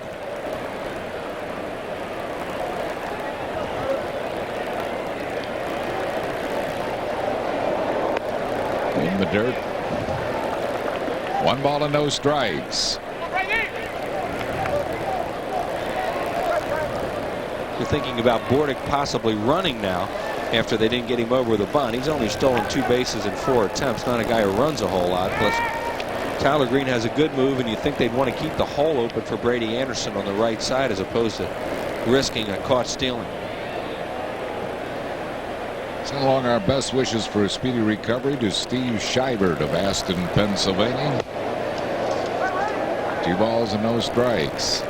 In the dirt. 1 ball and no strikes. You're thinking about Bordick possibly running now after they didn't get him over with a bunt. He's only stolen 2 bases in 4 attempts. Not a guy who runs a whole lot. Plus, Tyler Green has a good move, and you think they'd want to keep the hole open for Brady Anderson on the right side as opposed to risking a caught stealing. Send along our best wishes for a speedy recovery to Steve Scheibert of Aston, Pennsylvania. 2 balls and no strikes.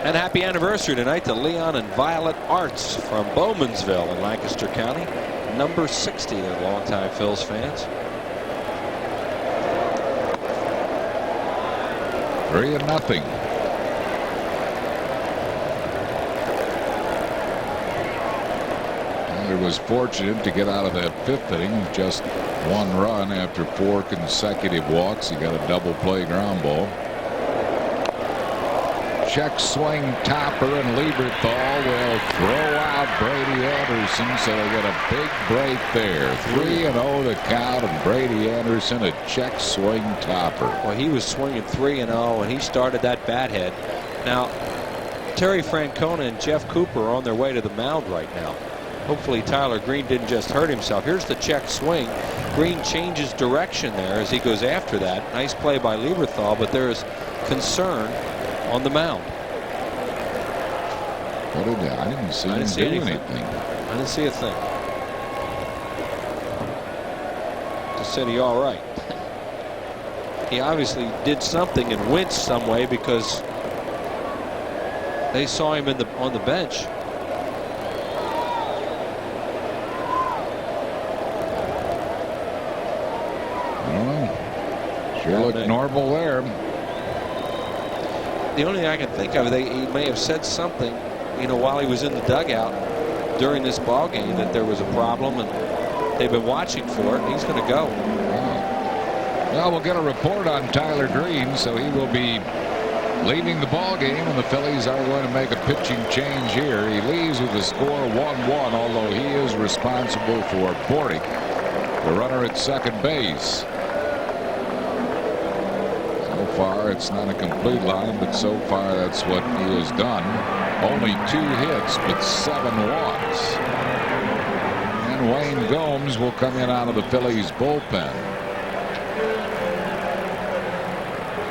And happy anniversary tonight to Leon and Violet Arts from Bowmansville in Lancaster County. Number 60, they're longtime Phils fans. 3-0. Tyler was fortunate to get out of that 5th inning with just 1 run after 4 consecutive walks. He got a double play ground ball. Check swing topper, and Lieberthal will throw out Brady Anderson, so they get a big break there. 3-0 the count, and Brady Anderson a check swing topper. Well, he was swinging 3-0, and he started that bat head. Now, Terry Francona and Jeff Cooper are on their way to the mound right now. Hopefully Tyler Green didn't just hurt himself. Here's the check swing. Green changes direction there as he goes after that. Nice play by Lieberthal, but there's concern on the mound. What did I didn't see him do anything. I didn't see a thing. Just said he all right. He obviously did something and winced some way because they saw him on the bench. I don't know. Sure looked normal there. The only thing I can think of, he may have said something, while he was in the dugout during this ball game, that there was a problem and they've been watching for it, and he's going to go. Well, we'll get a report on Tyler Green, so he will be leaving the ball game, and the Phillies are going to make a pitching change here. He leaves with the score 1-1, although he is responsible for boarding the runner at second base. So far, it's not a complete line, but so far that's what he has done. Only 2 hits, but 7 walks. And Wayne Gomes will come in out of the Phillies bullpen.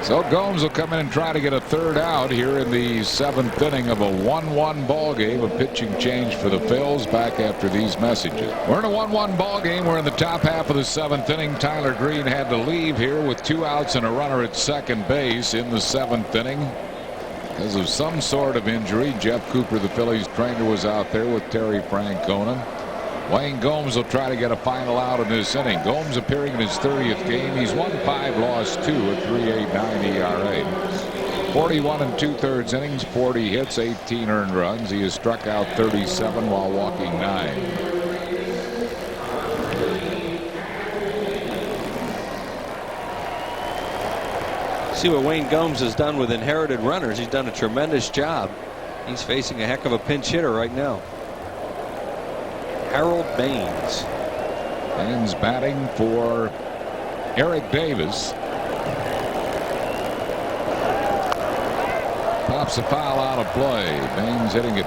So Gomes will come in and try to get a 3rd out here in the 7th inning of a 1-1 ball game. A pitching change for the Phils back after these messages. We're in a 1-1 ball game. We're in the top half of the 7th inning. Tyler Green had to leave here with 2 outs and a runner at second base in the 7th inning because of some sort of injury. Jeff Cooper, the Phillies trainer, was out there with Terry Francona. Wayne Gomes will try to get a final out in this inning. Gomes appearing in his 30th game. He's won 5, lost 2, a 3.89 ERA. 41 2/3 innings, 40 hits, 18 earned runs. He has struck out 37 while walking 9. See what Wayne Gomes has done with inherited runners. He's done a tremendous job. He's facing a heck of a pinch hitter right now. Harold Baines. Baines batting for Eric Davis. Pops a foul out of play. Baines hitting it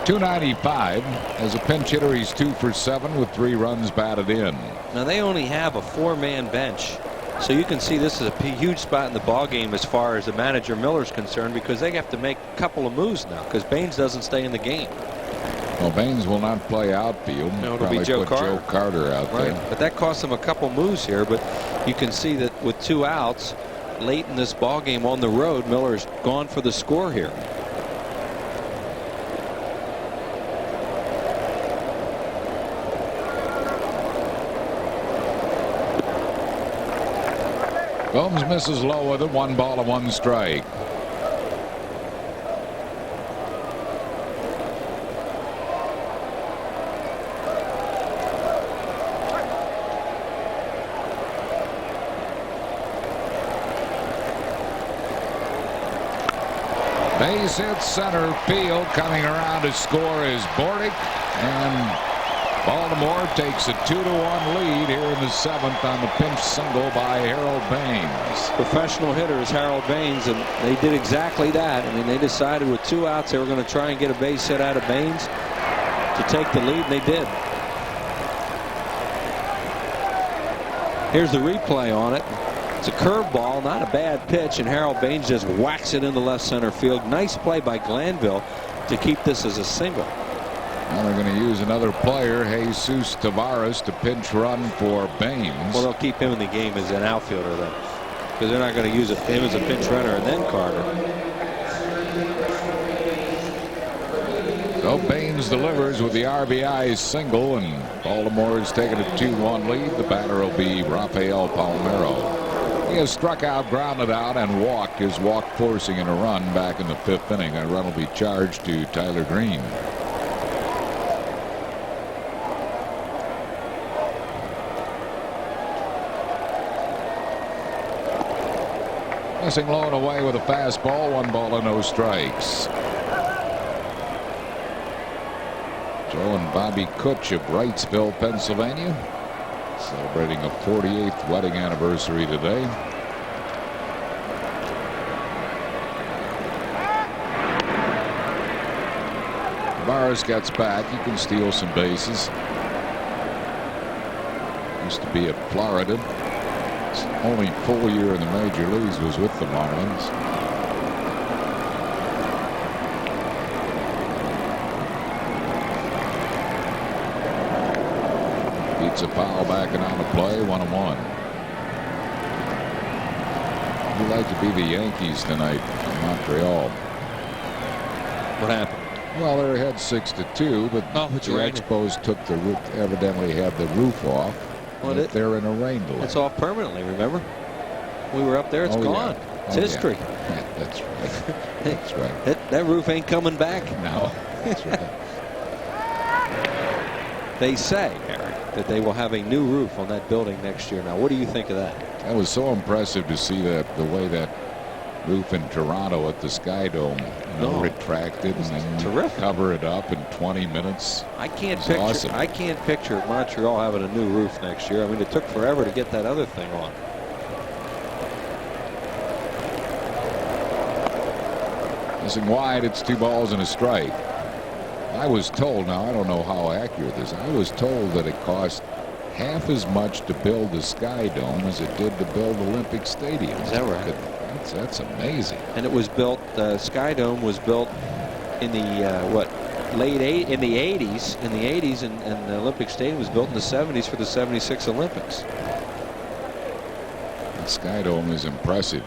.295. As a pinch hitter, he's 2 for 7 with 3 runs batted in. Now they only have a 4-man bench, so you can see this is a huge spot in the ball game as far as the manager Miller's concerned, because they have to make a couple of moves now because Baines doesn't stay in the game. Well, Baines will not play outfield. No, it'll be Joe Carter out there. But that cost him a couple moves here. But you can see that with 2 outs late in this ball game on the road, Miller's gone for the score here. Gomes misses low with it. 1 ball and 1 strike. Base hit center field. Coming around to score is Bordick, and Baltimore takes a 2-1 lead here in the 7th on the pinch single by Harold Baines. Professional hitter is Harold Baines, and they did exactly that. I mean, they decided with 2 outs they were going to try and get a base hit out of Baines to take the lead, and they did. Here's the replay on it. It's a curveball, not a bad pitch, and Harold Baines just whacks it into left center field. Nice play by Glanville to keep this as a single. Now they're going to use another player, Jesus Tavares, to pinch run for Baines. Well, they'll keep him in the game as an outfielder then, because they're not going to use him as a pinch runner and then Carter. So Baines delivers with the RBI single, and Baltimore has taken a 2-1 lead. The batter will be Rafael Palmeiro. He has struck out, grounded out, and walked. His walk forcing in a run back in the 5th inning. That run will be charged to Tyler Green. Tossing low and away with a fastball. 1 ball and no strikes. Joe and Bobby Kutch of Wrightsville, Pennsylvania, celebrating a 48th wedding anniversary today. Tavares gets back. He can steal some bases. Used to be at Florida. His only full year in the major leagues was with the Marlins. Beats a foul backing on the play. 1-1. You'd like to be the Yankees tonight in Montreal. What happened? Well, they're ahead 6-2, but the Expos took the roof, evidently had the roof off. Well, they're in a rain delay. It's off permanently, remember? We were up there, it's gone. Yeah. It's history. Yeah, that's right. That's right. That roof ain't coming back. No, that's right. They say, Eric, that they will have a new roof on that building next year. Now, what do you think of that? That was so impressive to see that, the way that roof in Toronto at the Sky Dome, retracted and then cover it up in 20 minutes. I can't picture Montreal having a new roof next year. I mean, it took forever to get that other thing on. Missing wide, it's 2 balls and a strike. I was told, now I don't know how accurate this is, I was told that it cost half as much to build the Sky Dome as it did to build Olympic Stadium. Is that right? That's amazing. And it was built, Sky Dome was built in the in the 80s, and the Olympic Stadium was built in the 70s for the 76 Olympics. The Sky Dome is impressive.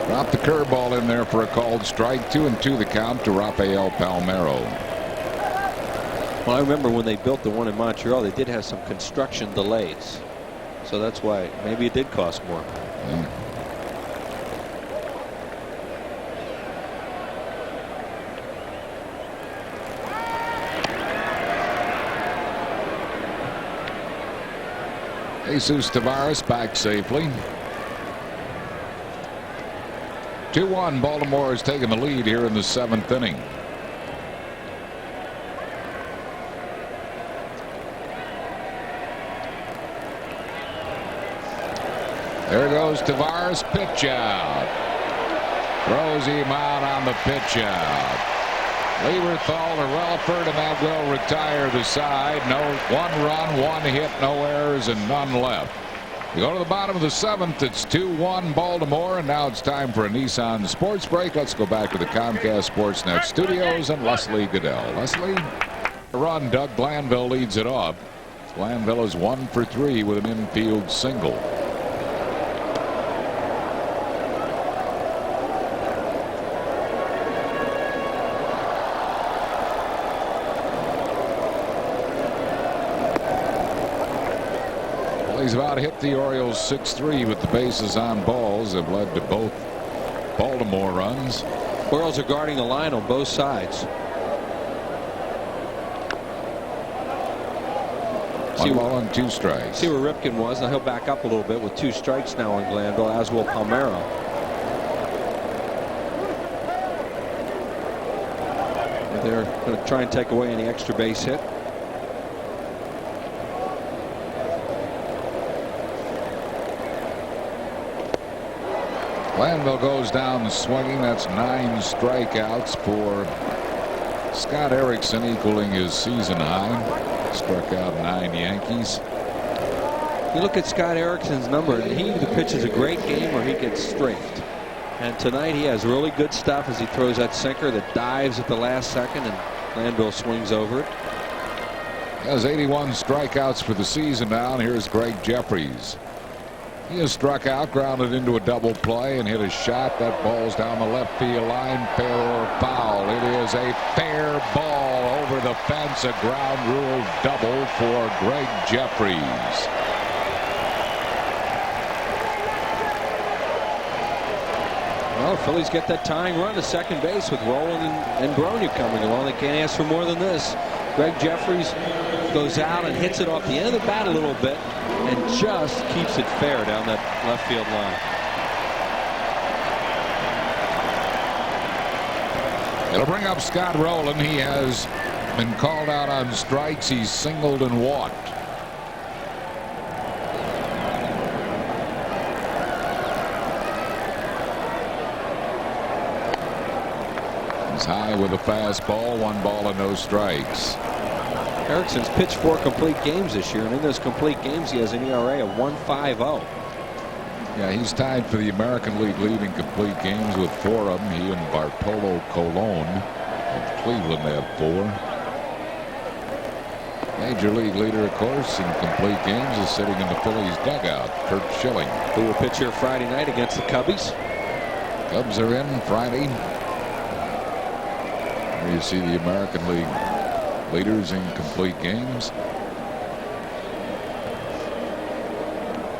Dropped the curveball in there for a called strike. 2-2 the count to Rafael Palmeiro. Well, I remember when they built the one in Montreal, they did have some construction delays. So that's why maybe it did cost more. Yeah. Jesus Tavares back safely. 2-1. Baltimore has taken the lead here in the 7th inning. There goes Tavares, pitch out. Throws him out on the pitch out. Lieberthal to Relaford, and that will retire the side. No, 1 run, 1 hit, no errors, and none left. We go to the bottom of the 7th. It's 2-1 Baltimore, and now it's time for a Nissan Sports Break. Let's go back to the Comcast Sportsnet studios and Leslie Goodell. Leslie, a run. Doug Glanville leads it off. Glanville is 1 for 3 with an infield single. He's about hit the Orioles 6-3, but the bases on balls have led to both Baltimore runs. Orioles are guarding the line on both sides. 1 ball and 2 strikes. See where Ripken was. Now he'll back up a little bit with 2 strikes now on Glanville, as will Palmeiro. They're going to try and take away any extra base hit. Glanville goes down swinging. That's 9 strikeouts for Scott Erickson, equaling his season high. Struck out 9 Yankees. You look at Scott Erickson's number, and he either pitches a great game or he gets strafed. And tonight he has really good stuff as he throws that sinker that dives at the last second, and Glanville swings over it. He has 81 strikeouts for the season now, and here's Greg Jeffries. He has struck out, grounded into a double play, and hit a shot. That ball's down the left field line, fair or foul. It is a fair ball over the fence, a ground rule double for Greg Jeffries. Well, Phillies get that tying run to second base with Rowland and Bronya coming along. They can't ask for more than this. Greg Jeffries goes out and hits it off the end of the bat a little bit and just keeps it fair down that left field line. It'll bring up Scott Rowland. He has been called out on strikes. He's singled and walked. He's high with a fastball. 1 ball and no strikes. Erickson's pitched 4 complete games this year, and in those complete games he has an ERA of 1.50. Yeah, he's tied for the American League lead in complete games with 4 of them. He and Bartolo Colon of Cleveland have 4. Major League leader, of course, in complete games is sitting in the Phillies dugout, Kurt Schilling. Who will pitch here Friday night against the Cubbies. Cubs are in Friday. Here you see the American League leaders in complete games.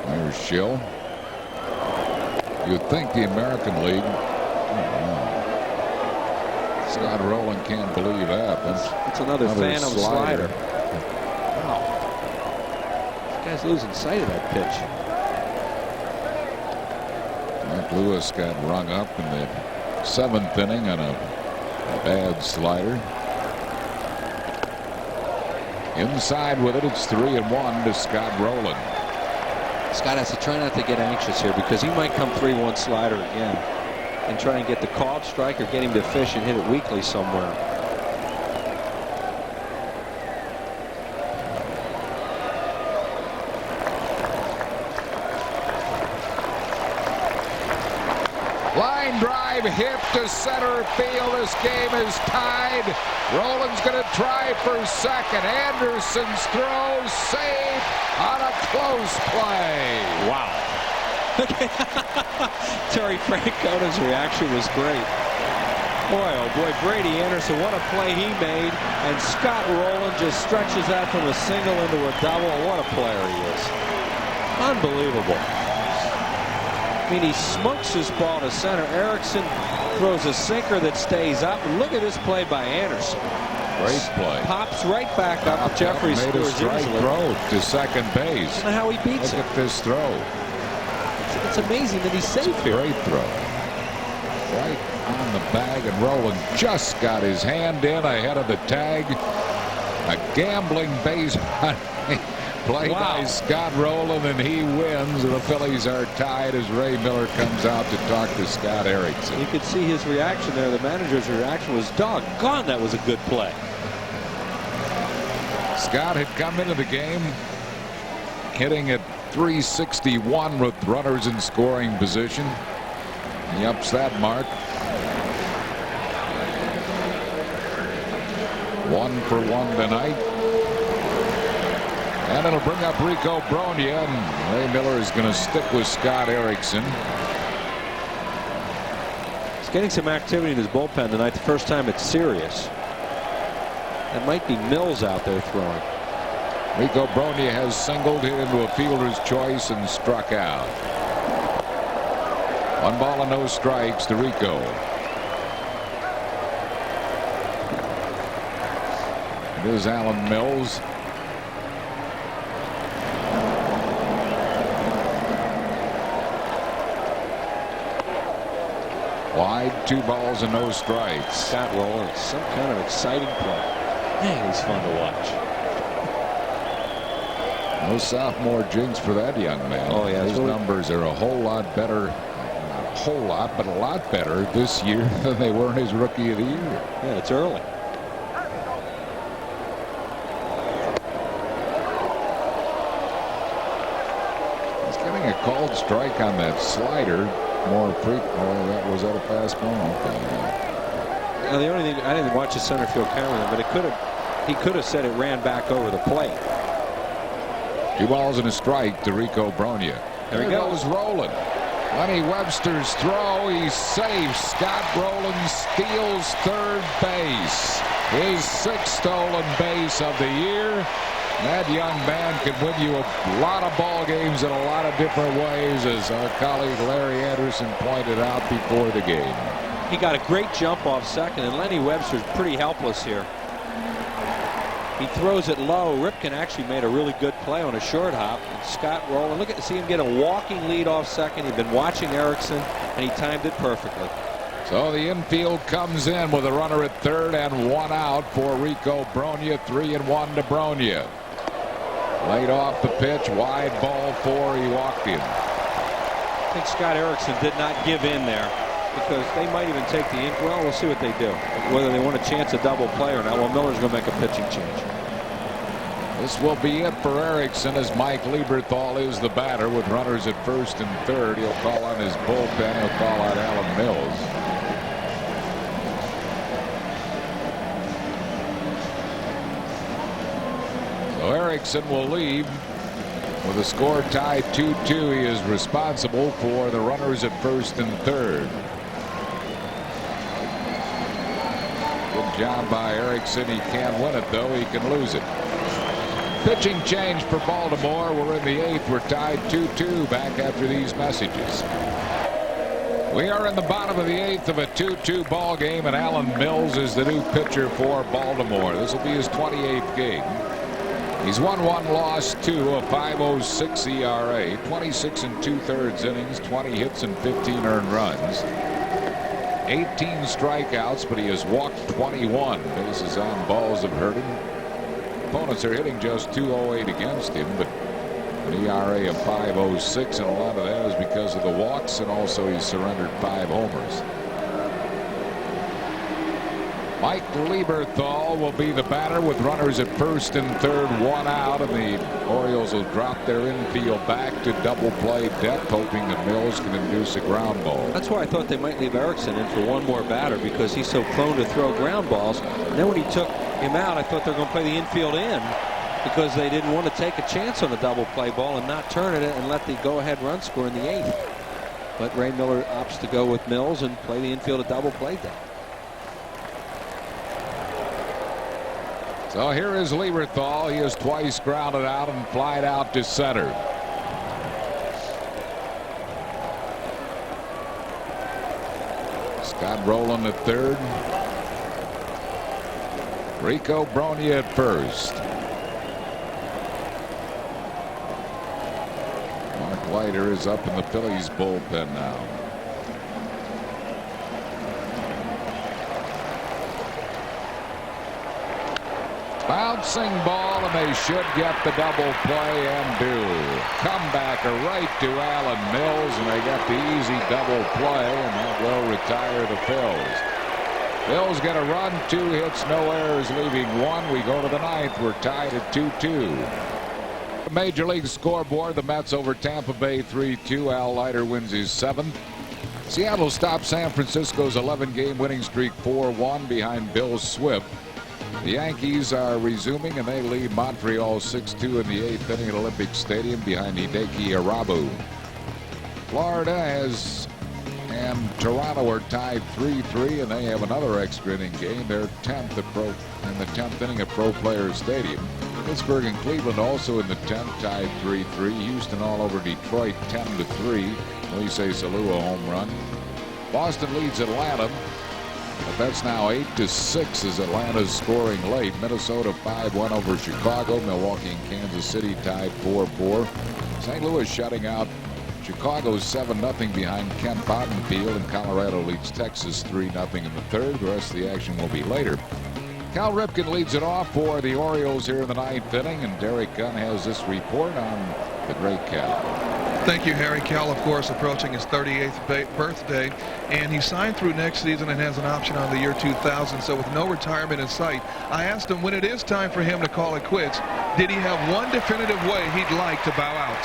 There's Schill. You'd think the American League. Scott Rowland can't believe that. It's another phantom slider. Wow. This guy's losing sight of that pitch. Mark Lewis got rung up in the 7th inning on a bad slider. Inside with it, it's 3-1 to Scott Rowland. Scott has to try not to get anxious here because he might come 3-1 slider again and try and get the called strike or get him to fish and hit it weakly somewhere. Line drive hit to center field. This game is tied. Rowland's going to try for second. Anderson's throw safe on a close play. Wow. Terry Francona's reaction was great. Boy, oh boy, Brady Anderson, what a play he made. And Scott Rowland just stretches that from a single into a double. What a player he is. Unbelievable. I mean, he smokes this ball to center. Erickson throws a sinker that stays up. And look at this play by Anderson. Great play. Pops right back up. Jeffrey made a scores strike easily. throw to second base. I don't know how he beats Look it. at this throw. It's amazing that he's safe here. Great throw. Right on the bag, and Rowland just got his hand in ahead of the tag. A gambling base play by Scott Rowland, and he wins. The Phillies are tied as Ray Miller comes out to talk to Scott Erickson. You could see his reaction there. The manager's reaction was, doggone, that was a good play. Scott had come into the game hitting at .361 with runners in scoring position. He ups that mark. 1 for 1 tonight. And it'll bring up Rico Brogna, and Ray Miller is going to stick with Scott Erickson. He's getting some activity in his bullpen tonight. The first time it's serious. It might be Mills out there throwing. Rico Brogna has singled, hit into a fielder's choice, and struck out. 1 ball and no strikes to Rico. It is Alan Mills. Wide, 2 balls and no strikes. Scott Rowland, some kind of exciting play. Man, he's fun to watch. No sophomore jinx for that young man. Oh yeah, his numbers are a whole lot better. Not a whole lot, but a lot better this year than they were in his rookie of the year. Yeah, it's early. He's getting a called strike on that slider more frequently. That was at a fastball. Now, the only thing, I didn't watch the center field camera, but he could have said it ran back over the plate. 2 balls and a strike to Rico Brogna. There goes Rowland. Lenny Webster's throw. He's safe. Scott Rowland steals third base. His 6th stolen base of the year. That young man can win you a lot of ball games in a lot of different ways, as our colleague Larry Anderson pointed out before the game. He got a great jump off second, and Lenny Webster's pretty helpless here. He throws it low. Ripken actually made a really good play on a short hop. And Scott rolling. See him get a walking lead off second. He'd been watching Erickson, and he timed it perfectly. So the infield comes in with a runner at third and one out for Rico Brogna. 3-1 to Brogna. Laid off the pitch, wide ball 4. He walked in. I think Scott Erickson did not give in there, because they might even take the ink. Well, we'll see what they do. Whether they want a chance of double play or not. Well, Miller's going to make a pitching change. This will be it for Erickson, as Mike Lieberthal is the batter with runners at first and third. He'll call on his bullpen. He'll call out Alan Mills. So Erickson will leave with the score tied 2-2. He is responsible for the runners at first and third. Good job by Erickson. He can't win it, though. He can lose it. Pitching change for Baltimore. We're in the 8th. We're tied 2-2. Back after these messages. We are in the bottom of the 8th of a 2-2 ball game, and Alan Mills is the new pitcher for Baltimore. This will be his 28th game. He's won 1, lost 2, a 5.06 ERA, 26 2/3 innings, 20 hits and 15 earned runs. 18 strikeouts, but he has walked 21. Bases on balls have hurt him. Opponents are hitting just .208 against him, but an ERA of 5.06, and a lot of that is because of the walks, and also he's surrendered 5 homers. Mike Lieberthal will be the batter with runners at first and third, 1 out, and the Orioles will drop their infield back to double play depth, hoping that Mills can induce a ground ball. That's why I thought they might leave Erickson in for one more batter, because he's so prone to throw ground balls. And then when he took him out, I thought they were going to play the infield in, because they didn't want to take a chance on the double play ball and not turn it and let the go-ahead run score in the 8th. But Ray Miller opts to go with Mills and play the infield a double play depth. So here is Lieberthal. He has twice grounded out and flied out to center. Scott Rowland at third. Rico Brogna at first. Mark Leiter is up in the Phillies bullpen now. Bouncing ball, and they should get the double play and do. Comebacker right to Alan Mills, and they got the easy double play, and that will retire the Phils. Phils get a run, 2 hits, no errors, leaving 1. We go to the 9th. We're tied at 2-2. Major League scoreboard, the Mets over Tampa Bay 3-2. Al Leiter wins his 7th. Seattle stops San Francisco's 11-game winning streak 4-1 behind Bill Swift. The Yankees are resuming, and they lead Montreal 6-2 in the 8th inning at Olympic Stadium behind Hideki Irabu. Florida and Toronto are tied 3-3, and they have another extra inning game. They're 10th in the 10th inning at Pro Players Stadium. Pittsburgh and Cleveland also in the 10th, tied 3-3. Houston all over Detroit 10-3. Moises Alou a home run. Boston leads Atlanta. But that's now 8-6 as Atlanta's scoring late. Minnesota 5-1 over Chicago. Milwaukee and Kansas City tied 4-4. St. Louis shutting out Chicago 7-0 behind Kent Pottenfield, and Colorado leads Texas 3-0 in the 3rd. The rest of the action will be later. Cal Ripken leads it off for the Orioles here in the 9th inning, and Derek Gunn has this report on the great Cal. Thank you, Harry. Cal, of course, approaching his 38th birthday, and he signed through next season and has an option on the year 2000, so with no retirement in sight, I asked him when it is time for him to call it quits, did he have one definitive way he'd like to bow out?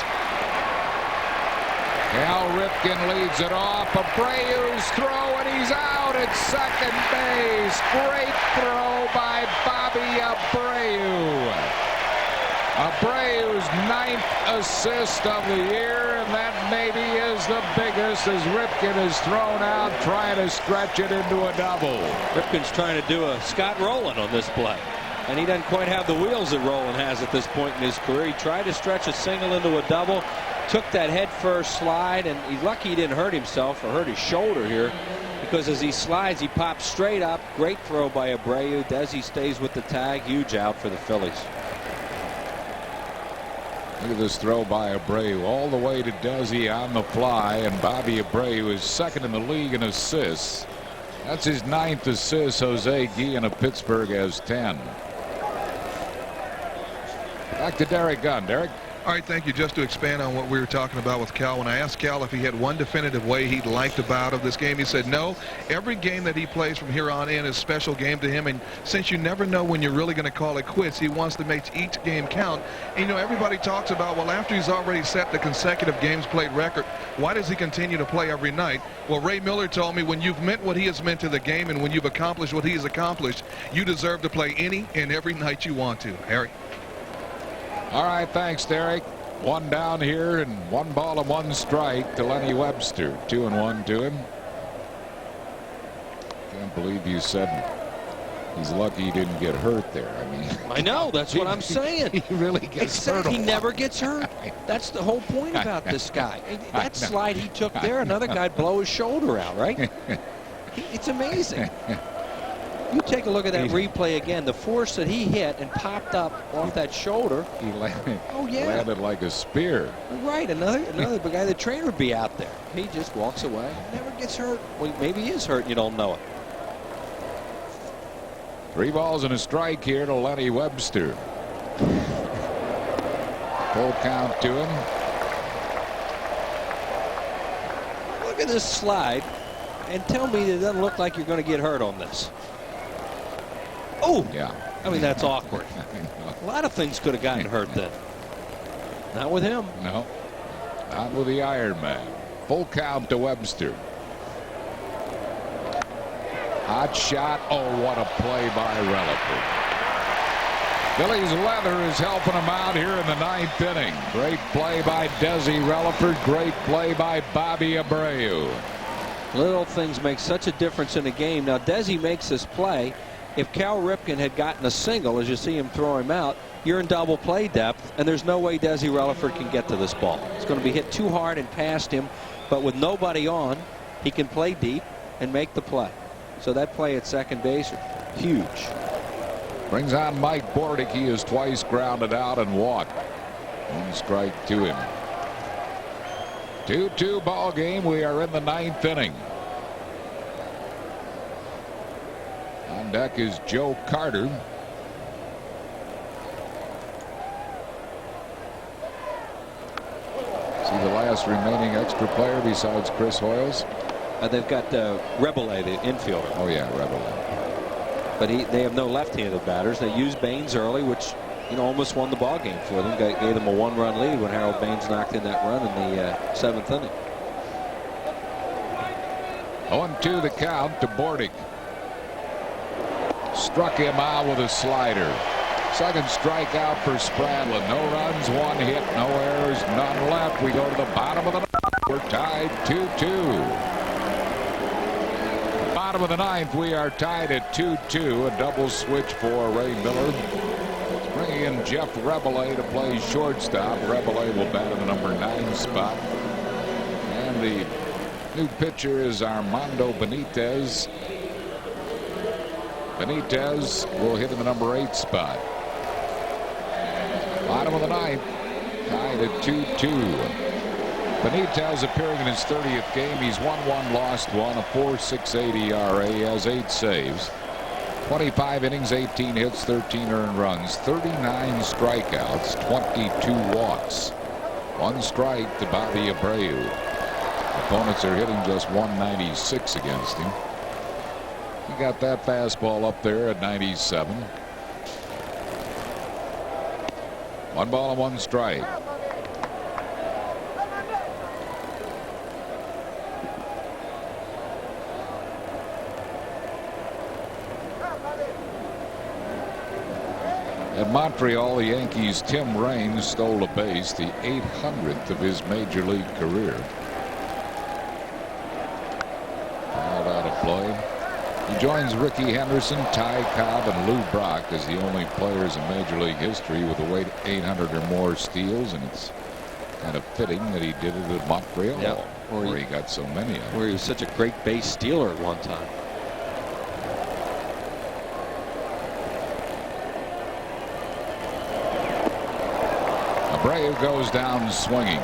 Cal Ripken leads it off. Abreu's throw, and he's out at second base. Great throw by Bobby Abreu. Abreu's 9th assist of the year, and that maybe is the biggest, as Ripken is thrown out trying to stretch it into a double. Ripken's trying to do a Scott Rowland on this play, and he doesn't quite have the wheels that Rowland has at this point in his career. He tried to stretch a single into a double, took that head first slide, and he's lucky he didn't hurt himself or hurt his shoulder here, because as he slides, he pops straight up. Great throw by Abreu. Desi stays with the tag. Huge out for the Phillies. Look at this throw by Abreu all the way to Desi on the fly, and Bobby Abreu is second in the league in assists. That's his 9th assist. Jose Guillen of Pittsburgh has 10. Back to Derek Gunn. Derek. All right, thank you. Just to expand on what we were talking about with Cal, when I asked Cal if he had one definitive way he liked about of this game, he said no. Every game that he plays from here on in is a special game to him, and since you never know when you're really going to call it quits, he wants to make each game count. And, you know, everybody talks about, well, after he's already set the consecutive games played record, why does he continue to play every night? Well, Ray Miller told me when you've meant what he has meant to the game and when you've accomplished what he has accomplished, you deserve to play any and every night you want to. Harry. All right, thanks, Derek. One down here and 1 ball and 1 strike to Lenny Webster. 2-1 to him. Can't believe you said he's lucky he didn't get hurt there. I mean, I know, that's what I'm saying. He really gets hurt. He never gets hurt. That's the whole point about this guy. That slide he took there, another guy'd blow his shoulder out, right? It's amazing. You take a look at that replay again. The force that he hit and popped up off that shoulder. He landed, landed like a spear. Right. Another guy, the trainer, would be out there. He just walks away. Never gets hurt. Well, maybe he is hurt and you don't know it. 3 balls and a strike here to Lenny Webster. Full count to him. Look at this slide and tell me that it doesn't look like you're going to get hurt on this. Oh, yeah. I mean, that's awkward. A lot of things could have gotten hurt then. Not with him. No, not with the Iron Man. Full count to Webster. Hot shot. Oh, what a play by Relaford. Phillies leather is helping him out here in the 9th inning. Great play by Desi Relaford. Great play by Bobby Abreu. Little things make such a difference in a game. Now, Desi makes this play. If Cal Ripken had gotten a single, as you see him throw him out, you're in double play depth, and there's no way Desi Relaford can get to this ball. It's going to be hit too hard and past him, but with nobody on, he can play deep and make the play. So that play at second base, huge. Brings on Mike Bordick. He is twice grounded out and walked. 1 strike to him. 2-2 ball game. We are in the 9th inning. On deck is Joe Carter. See the last remaining extra player besides Chris Hoyles? They've got Rebele, the infielder. Oh, yeah, Rebele. But they have no left-handed batters. They used Baines early, which, you know, almost won the ball game for them. Gave them a 1-run lead when Harold Baines knocked in that run in the 7th inning. 0-2 the count to Bordick. Struck him out with a slider. Second strikeout for Spradlin. No runs, 1 hit, no errors, none left. We go to the bottom of the 9th. We're tied 2-2. Bottom of the 9th, we are tied at 2-2. A double switch for Ray Miller. Bringing in Jeff Rebele to play shortstop. Rebele will bat in the number 9 spot. And the new pitcher is Armando Benitez. Benitez will hit in the number 8 spot. Bottom of the 9th, tied at 2-2. Benitez appearing in his 30th game. He's won 1, lost 1, a 4.68 ERA. He has 8 saves. 25 innings, 18 hits, 13 earned runs, 39 strikeouts, 22 walks. 1 strike to Bobby Abreu. Opponents are hitting just 196 against him. He got that fastball up there at 97. 1 ball and 1 strike. At Montreal, the Yankees' Tim Raines stole a base, the 800th of his major league career. Fouled out of play. He joins Rickey Henderson, Ty Cobb, and Lou Brock as the only players in Major League history with a weight 800 or more steals, and it's Kind of fitting that he did it at Montreal, Yep. where he got so many of them. Where he was such a great base stealer at one time. Abreu goes down swinging.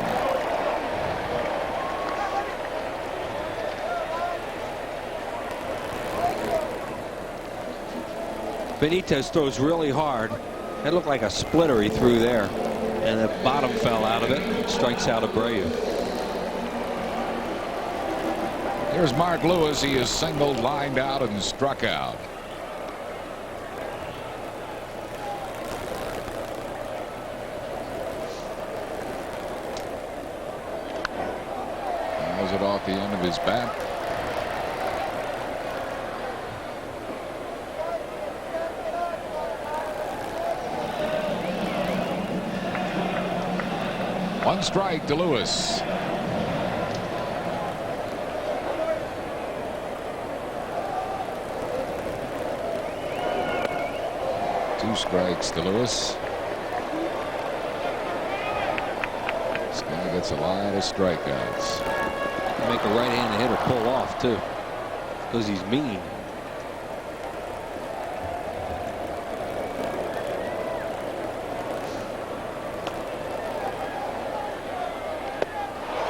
Benitez throws really hard. It looked like a splitter he threw there, and the bottom fell out of it. Strikes out Abreu. Here's Mark Lewis. He is singled, lined out, and struck out. Fouls it off the end of his bat. One strike to Lewis. Two strikes to Lewis. This guy gets a lot of strikeouts. Make a right-handed hitter pull off too, because he's mean.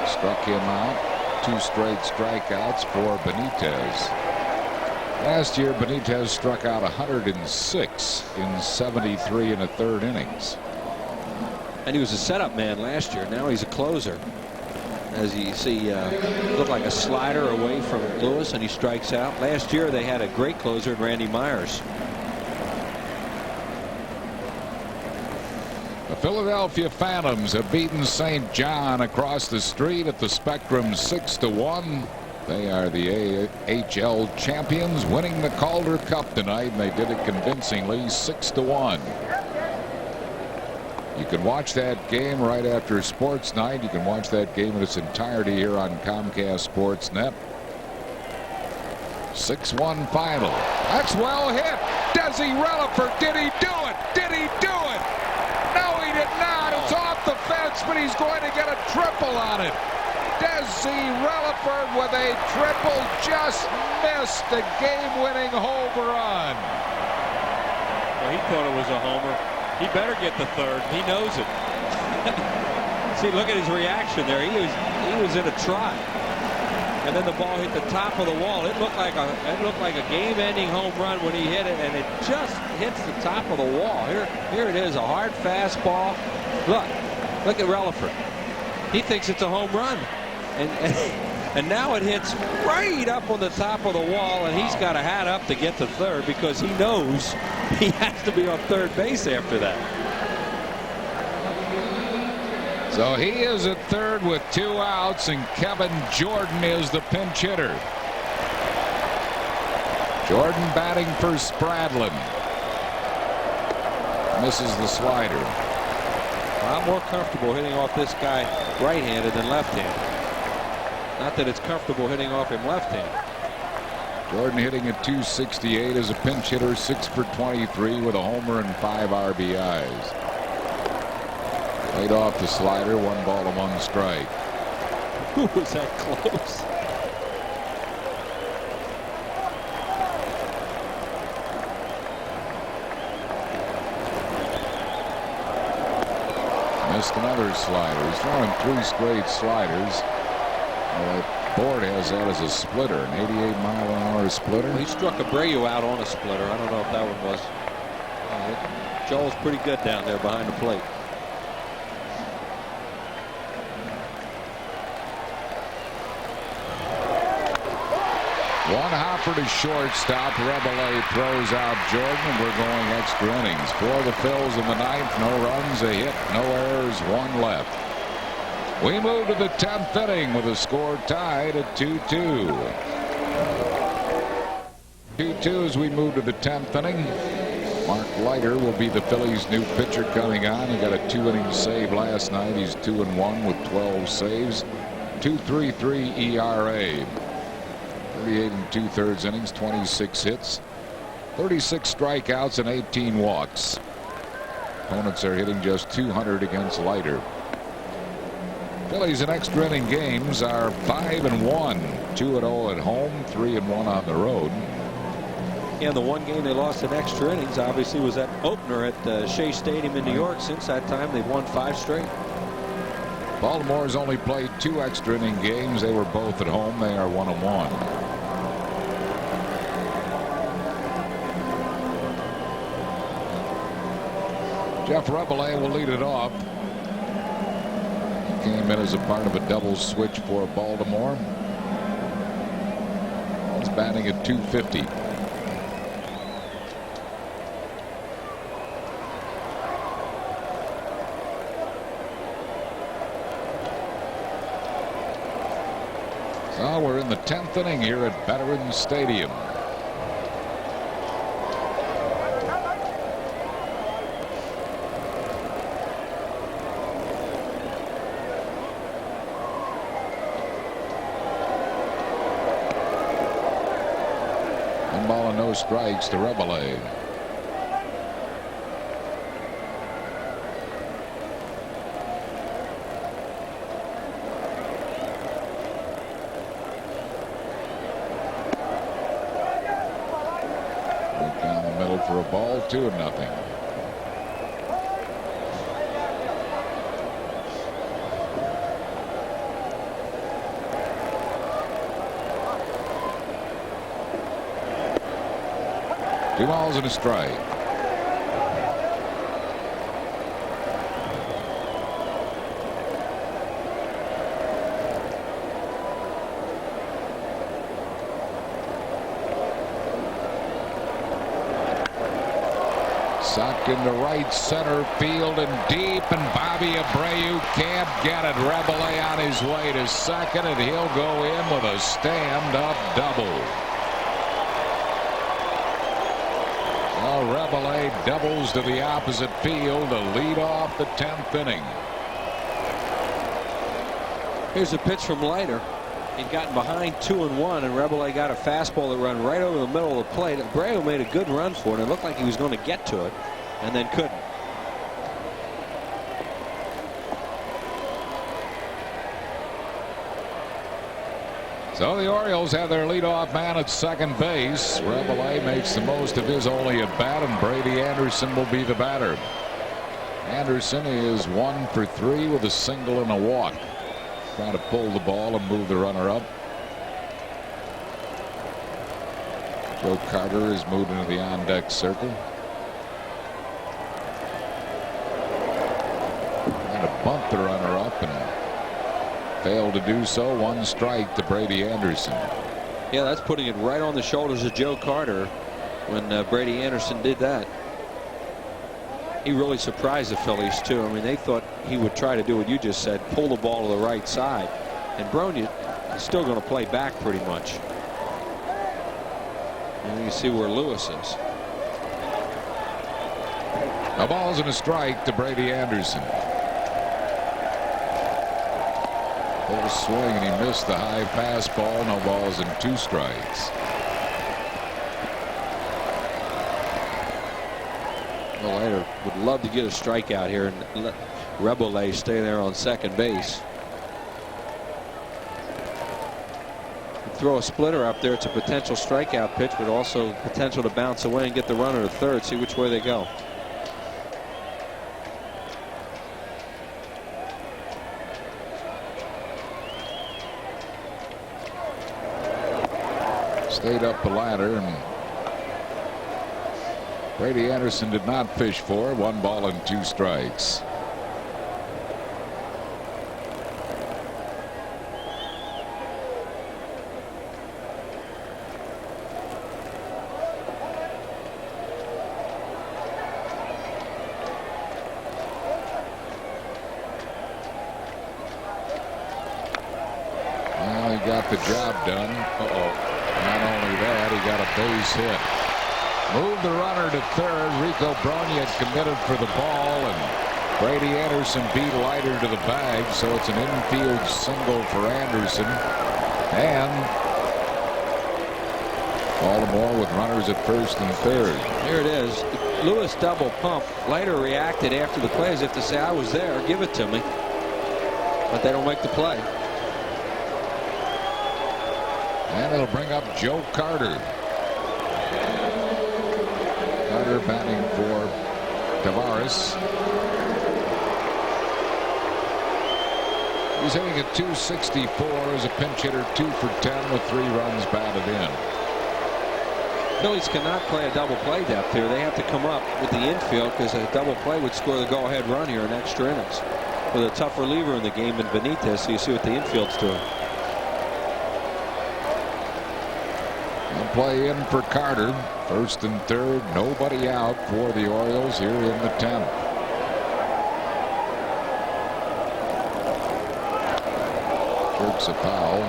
Struck him out. Two straight strikeouts for Benitez. Last year, Benitez struck out 106 in 73 and a third innings. And he was a setup man last year. Now he's a closer. As you see, looked like a slider away from Lewis, and he strikes out. Last year, they had a great closer in Randy Myers. The Philadelphia Phantoms have beaten St. John across the street at the Spectrum 6-1. They are the AHL champions, winning the Calder Cup tonight, and they did it convincingly, 6-1. You can watch that game right after Sports Night. You can watch that game in its entirety here on Comcast Sportsnet. 6-1 final. That's well hit. Desi Relaford, did he do it? Did he do it? No, he did not. It's off the fence, but he's going to get a triple on it. Desi Relaford with a triple, just missed the game-winning home run. Well, he thought it was a homer. He better get the third. He knows it. See, look at his reaction there. He was in a trot, and then the ball hit the top of the wall. It looked like a game-ending home run when he hit it, and it just hits the top of the wall. Here it is, a hard fastball. Look at Relaford. He thinks it's a home run, and now it hits right up on the top of the wall, and he's got a hat up to get to third because he knows he has to be on third base after that. So he is at third with 2 outs, and Kevin Jordan is the pinch hitter. Jordan batting for Spradlin. Misses the slider. I'm more comfortable hitting off this guy right-handed than left-handed. Not that it's comfortable hitting off him left-handed. Jordan hitting at .268 as a pinch hitter, 6 for 23 with a homer and 5 RBIs. Laid off the slider, 1 ball and 1 strike. Who was that close? Missed another slider. He's throwing 3 straight sliders. The board has that as a splitter, an 88-mile-an-hour splitter. Well, he struck Abreu out on a splitter. I don't know if that one was. Joel's pretty good down there behind the plate. One hopper to shortstop. Rebele throws out Jordan, and we're going extra innings. For the Phils in the 9th, no runs, a hit, no errors, 1 left. We move to the 10th inning with a score tied at 2-2. 2-2 as we move to the 10th inning. Mark Leiter will be the Phillies' new pitcher coming on. He got a 2-inning save last night. He's 2-1 with 12 saves. 2.33 ERA. 38 2/3 innings, 26 hits, 36 strikeouts, and 18 walks. Opponents are hitting just 200 against Leiter. Phillies in extra inning games are 5-1, 2-0 at home, 3-1 on the road. Yeah, the one game they lost in extra innings obviously was that opener at Shea Stadium in New York. Since that time, they've won 5 straight. Baltimore's only played 2 extra inning games. They were both at home. They are 1-1. Jeff Rabelais will lead it off. He came in as a part of a double switch for Baltimore. He's batting at .250. So we're in the 10th inning here at Veterans Stadium. One ball and no strikes to Rabelais. For a ball, 2-0. Two balls and a strike. Socked into right center field and deep, and Bobby Abreu can't get it. Rabelais on his way to second, and he'll go in with a stand-up double. Well, Rabelais doubles to the opposite field to lead off the 10th inning. Here's a pitch from Leiter. He'd gotten behind 2-1, and Rabelais got a fastball that ran right over the middle of the plate. Abreu made a good run for it. It looked like he was going to get to it, and then couldn't. So the Orioles have their leadoff man at second base. Rabelais makes the most of his only at bat, and Brady Anderson will be the batter. Anderson is 1 for 3 with a single and a walk. Trying to pull the ball and move the runner up. Joe Carter is moved into the on-deck circle. And to bump the runner up and failed to do so. 1 strike to Brady Anderson. Yeah, that's putting it right on the shoulders of Joe Carter when Brady Anderson did that. He really surprised the Phillies too. I mean, they thought he would try to do what you just said, pull the ball to the right side, and Bronya is still going to play back pretty much. And you see where Lewis is. A ball's and a strike to Brady Anderson. Full swing, and he missed the high fastball. No balls and 2 strikes. Leiter would love to get a strikeout here and let Rabelais stay there on second base. Throw a splitter up there. It's a potential strikeout pitch, but also potential to bounce away and get the runner to third. See which way they go. Stayed up the ladder, and Brady Anderson did not fish for. 1 ball and 2 strikes. Well, he got the job done. Not only that, he got a base hit. Moved the runner to third. Rico Bronya committed for the ball, and Brady Anderson beat Leiter to the bag, so it's an infield single for Anderson. And Baltimore with runners at first and third. Here it is. Lewis double pump. Leiter reacted after the play as if to say, I was there, give it to me. but they don't make the play. And it'll bring up Joe Carter. Carter batting for Tavares. He's hitting at 264 as a pinch hitter, 2 for 10 with 3 runs batted in. Phillies cannot play a double play depth here. They have to come up with the infield because a double play would score the go-ahead run here in extra innings. With a tough reliever in the game in Benitez, so you see what the infield's doing. Play in for Carter. First and third, nobody out for the Orioles here in the 10th. Jerks a foul.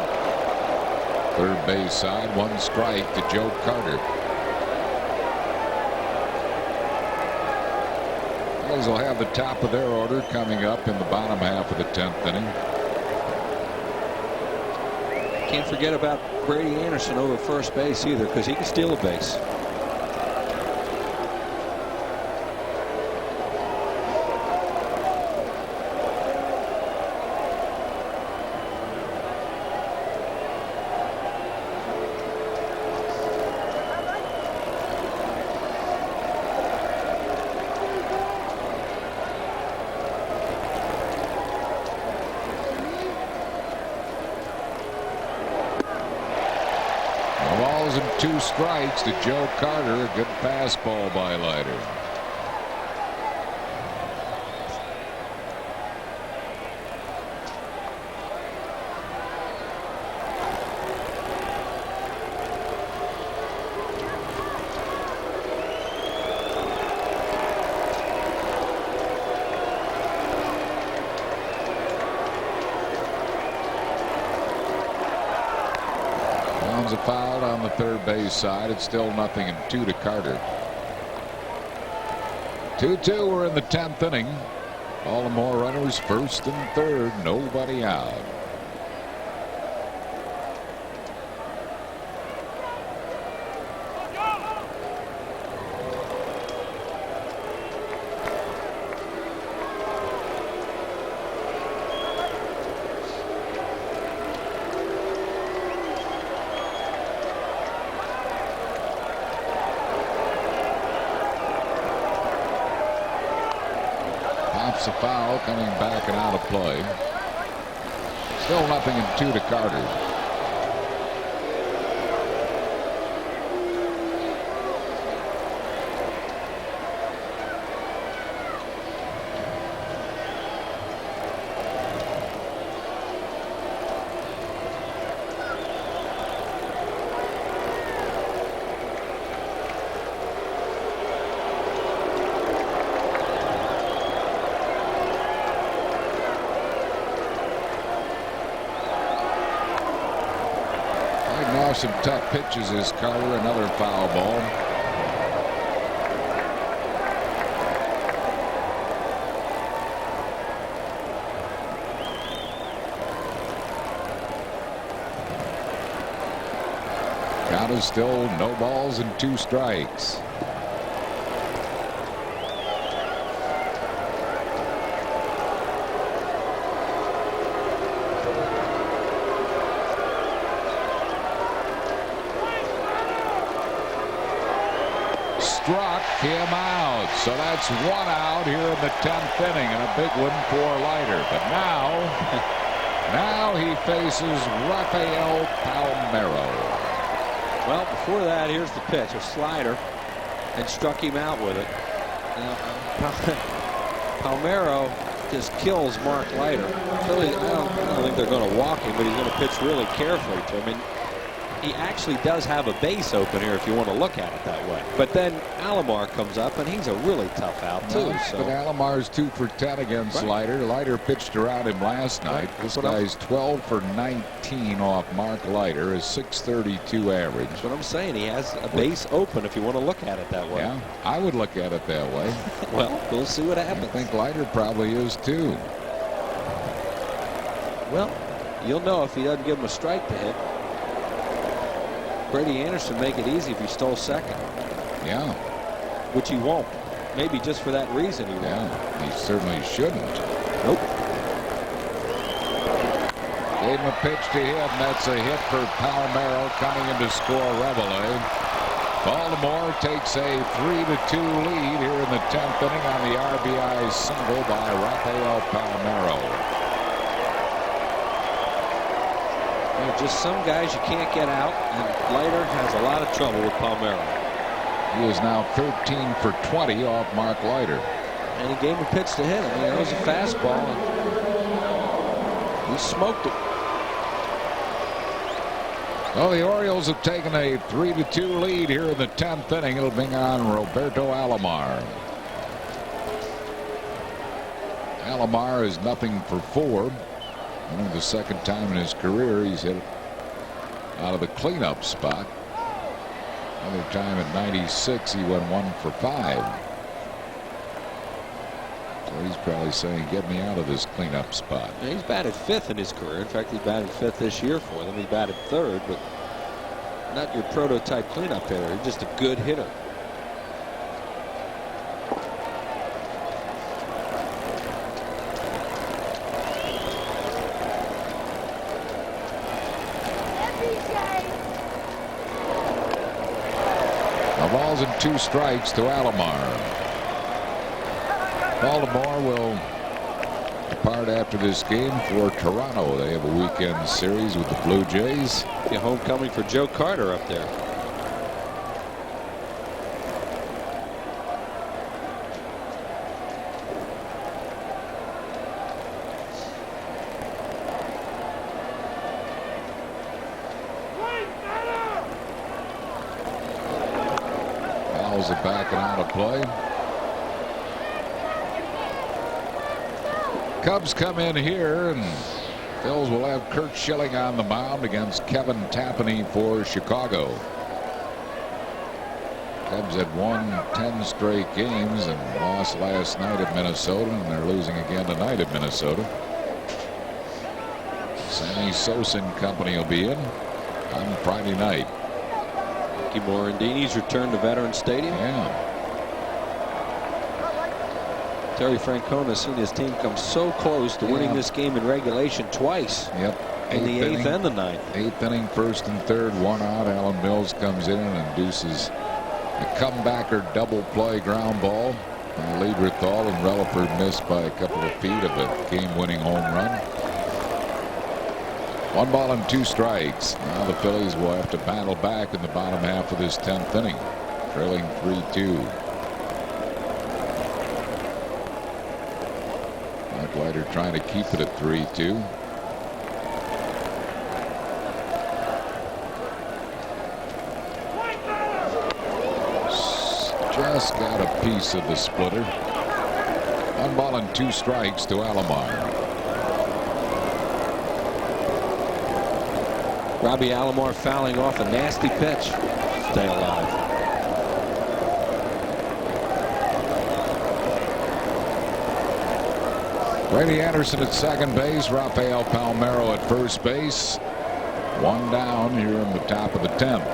Third base side, 1 strike to Joe Carter. Phillies will have the top of their order coming up in the bottom half of the 10th inning. Can't forget about Brady Anderson over first base either, because he can steal a base. And 2 strikes to Joe Carter. A good fastball by Leiter. A foul on the third base side. It's still 0-2 to Carter. 2-2. We're in the 10th inning. Baltimore runners first and third. Nobody out. A foul coming back and out of play. Still 0-2 to Carter. Some tough pitches as Carter. Another foul ball. Count is still no balls and 2 strikes. Struck him out. So that's 1 out here in the 10th inning, and a big one for Leiter. But now he faces Rafael Palmeiro. Well, before that, here's the pitch, a slider, and struck him out with it. Now, Palmeiro just kills Mark Leiter. Philly, I don't think they're going to walk him, but he's going to pitch really carefully to him. I mean, he actually does have a base open here if you want to look at it that way. But then Alomar comes up, and he's a really tough out, too. No, so. But Alomar's 2 for 10 against Leiter. Leiter pitched around him last night. This guy's 12 for 19 off Mark Leiter, a .632 average. That's what I'm saying. He has a base open if you want to look at it that way. Yeah, I would look at it that way. Well, we'll see what happens. I think Leiter probably is, too. Well, you'll know if he doesn't give him a strike to hit. Brady Anderson make it easy if he stole second. Yeah. Which he won't. Maybe just for that reason he won't. Yeah, he certainly shouldn't. Nope. Gave him a pitch to hit, and that's a hit for Palmeiro coming in to score Reveille. Baltimore takes a 3-2 lead here in the 10th inning on the RBI single by Rafael Palmeiro. Just some guys you can't get out, and Leiter has a lot of trouble with Palmeiro. He is now 13 for 20 off Mark Leiter. And he gave him a pitch to hit. I mean, that was a fastball, and he smoked it. Well, the Orioles have taken a 3-2 lead here in the 10th inning. It'll bring on Roberto Alomar. Alomar is nothing for 4. Only the second time in his career he's hit out of the cleanup spot. Another time in '96 he went 1 for 5. So he's probably saying, get me out of this cleanup spot. Yeah, he's batted 5th in his career. In fact, he batted 5th this year for them. He batted 3rd, but not your prototype cleanup hitter. He's just a good hitter. Balls and 2 strikes to Alomar. Baltimore will depart after this game for Toronto. They have a weekend series with the Blue Jays. The homecoming for Joe Carter up there. Fouls are backing out of play. Cubs come in here, and Phils will have Kurt Schilling on the mound against Kevin Tapani for Chicago. Cubs had won 10 straight games and lost last night at Minnesota, and they're losing again tonight at Minnesota. Sammy Sosa and company will be in on Friday night. Ricky Morandini's returned to Veterans Stadium. Yeah. Terry Francona's seen his team come so close to winning this game in regulation twice. Yep. In the 8th and the 9th. 8th inning, 1st and 3rd, 1 out. Alan Mills comes in and induces a comebacker double play ground ball. Liederthal, and Relaford missed by a couple of feet of a game-winning home run. 1 ball and 2 strikes. Now the Phillies will have to battle back in the bottom half of this 10th inning, trailing 3-2. Mark Leiter trying to keep it at 3-2. Just got a piece of the splitter. 1 ball and 2 strikes to Alomar. Robbie Alomar fouling off a nasty pitch. Stay alive. Brady Anderson at second base. Rafael Palmeiro at first base. 1 down here in the top of the 10th.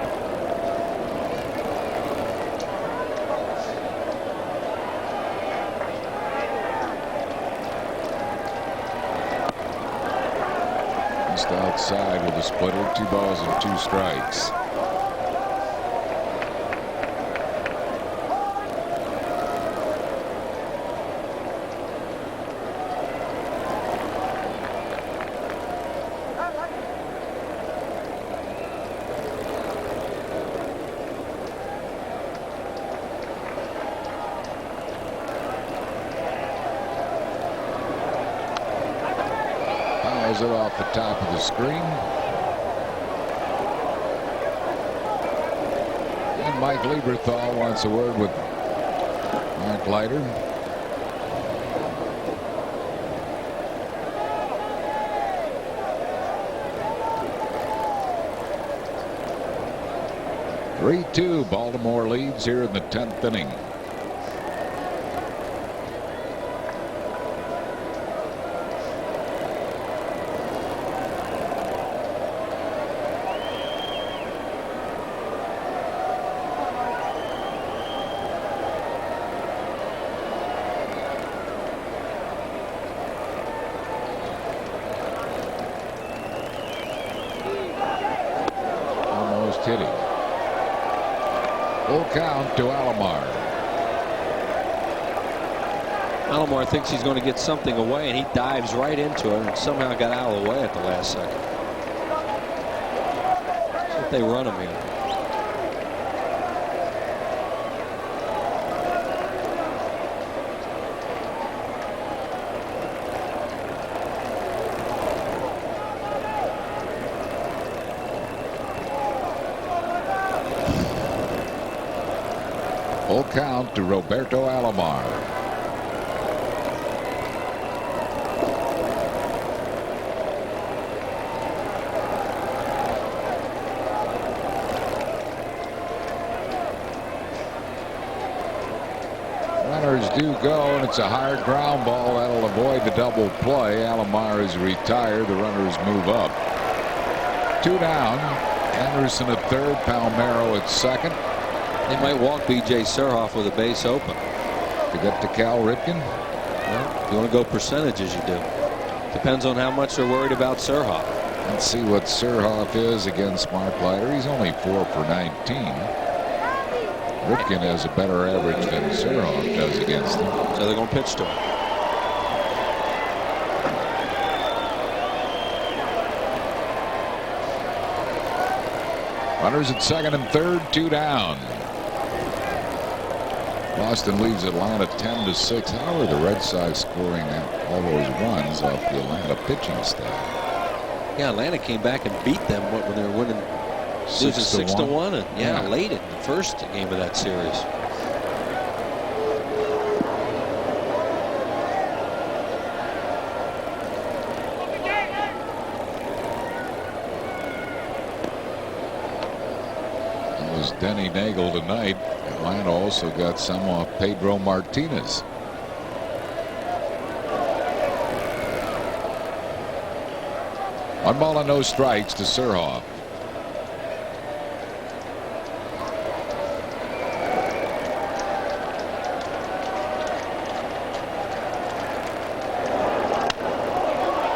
Just outside with a splitter. 2 balls and 2 strikes. It off the top of the screen. And Mike Lieberthal wants a word with Mark Leiter. (3-2) Baltimore leads here in the 10th inning. hitting. Full count to Alomar. Alomar thinks he's going to get something away, and he dives right into it and somehow got out of the way at the last second. That's what they run him here. Full count to Roberto Alomar. Runners do go, and it's a hard ground ball that'll avoid the double play. Alomar is retired. The runners move up. 2 down. Anderson at third. Palmeiro at second. They might walk B.J. Surhoff with a base open. To get to Cal Ripken. Well, if you want to go percentages, you do. Depends on how much they're worried about Surhoff. Let's see what Surhoff is against Mark Leiter. He's only 4 for 19. Ripken has a better average than Surhoff does against him. So they're going to pitch to him. Runners at second and third, 2 down. Boston leads Atlanta 10-6. How are the Red Sox scoring all those runs off the Atlanta pitching staff? Yeah, Atlanta came back and beat them when they were winning 6-1, and yeah, late in the first game of that series. It was Denny Nagel tonight. Atlanta also got some off Pedro Martinez. One ball and no strikes to Surhoff.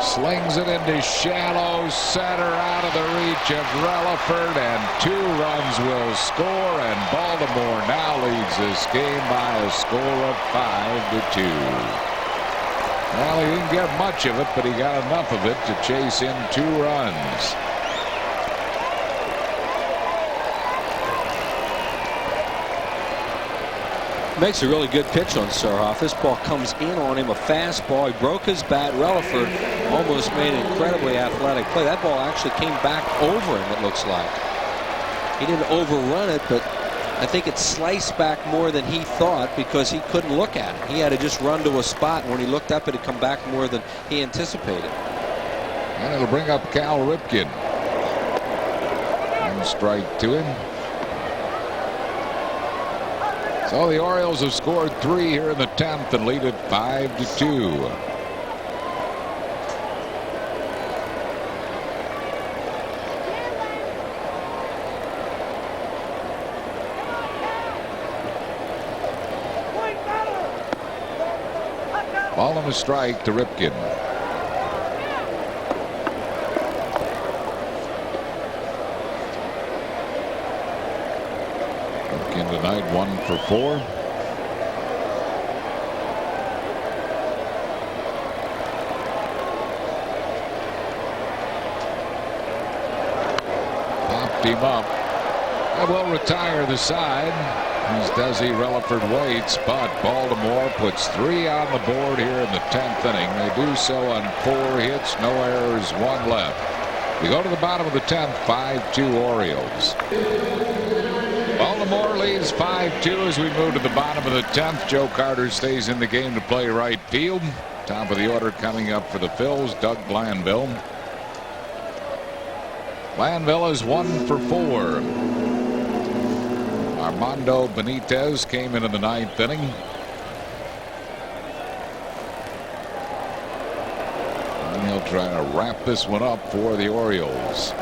Slings it into shallow center out of the reach of Relaford, and 2 runs will score, and Baltimore now leads this game by a score of 5-2. Well, he didn't get much of it, but he got enough of it to chase in 2 runs. Makes a really good pitch on Surhoff. This ball comes in on him, a fastball. He broke his bat. Relaford almost made an incredibly athletic play. That ball actually came back over him, it looks like. He didn't overrun it, but I think it sliced back more than he thought because he couldn't look at it. He had to just run to a spot, and when he looked up, it had come back more than he anticipated. And it'll bring up Cal Ripken. 1 strike to him. So the Orioles have scored 3 here in the 10th and lead it 5-2. Ball and a strike to Ripken. Tonight 1 for 4. Popped him up. That will retire the side. As Desi Relaford waits, but Baltimore puts 3 on the board here in the 10th inning. They do so on 4 hits, no errors, 1 left. We go to the bottom of the 10th, 5-2 Orioles. Baltimore leads 5-2 as we move to the bottom of the 10th. Joe Carter stays in the game to play right field. Top of the order coming up for the Phils, Doug Glanville. Glanville is 1 for 4. Armando Benitez came into the 9th inning. And he'll try to wrap this one up for the Orioles.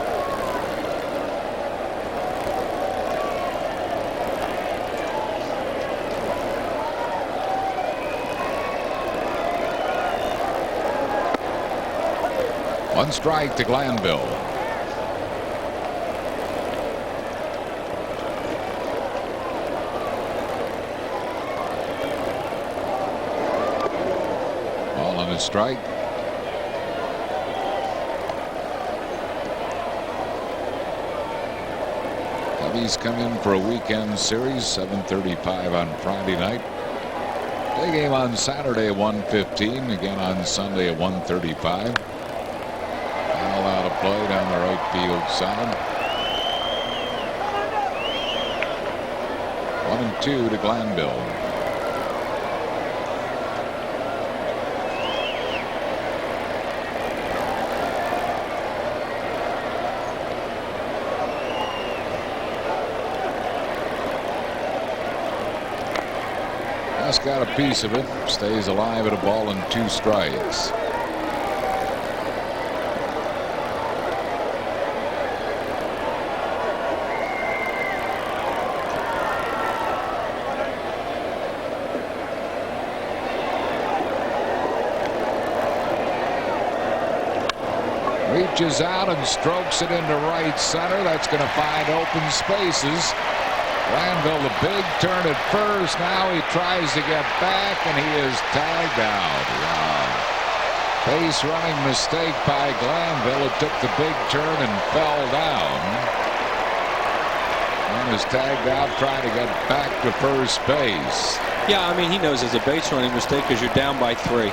One strike to Glanville. a strike. Cubbies come in for a weekend series, 7:35 on Friday night. Day game on Saturday at 1:15. Again on Sunday at 1:35. Foul out of play down the right field side. 1-2 to Glanville. Just got a piece of it. Stays alive at a ball and 2 strikes. Reaches out and strokes it into right center. That's going to find open spaces. Glanville, the big turn at first. Now he tries to get back, and he is tagged out. Wow. Base running mistake by Glanville. It took the big turn and fell down. And is tagged out trying to get back to first base. Yeah, I mean, he knows it's a base running mistake because you're down by 3.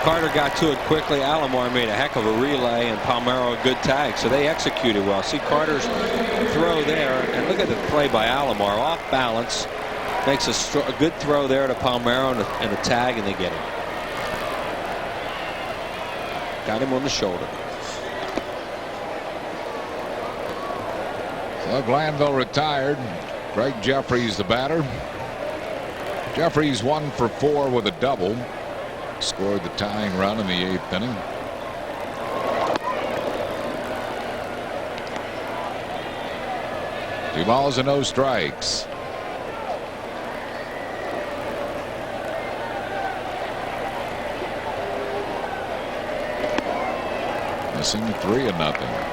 Carter got to it quickly. Alomar made a heck of a relay, and Palmeiro a good tag, so they executed well. See Carter's throw there, and look at the play by Alomar, off balance, makes a good throw there to Palmeiro and a tag, and they get him. Got him on the shoulder. So Glanville retired. Greg Jeffries the batter. Jeffries 1 for 4 with a double. Scored the tying run in the 8th inning. Two balls and no strikes. Missing 3-0.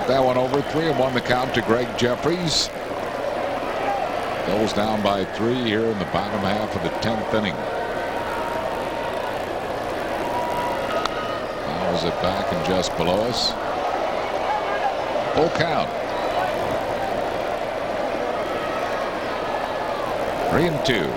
That one over. 3-1 the count to Greg Jeffries. Goes down by 3 here in the bottom half of the 10th inning. Fouls it back and just below us. Full count. 3-2.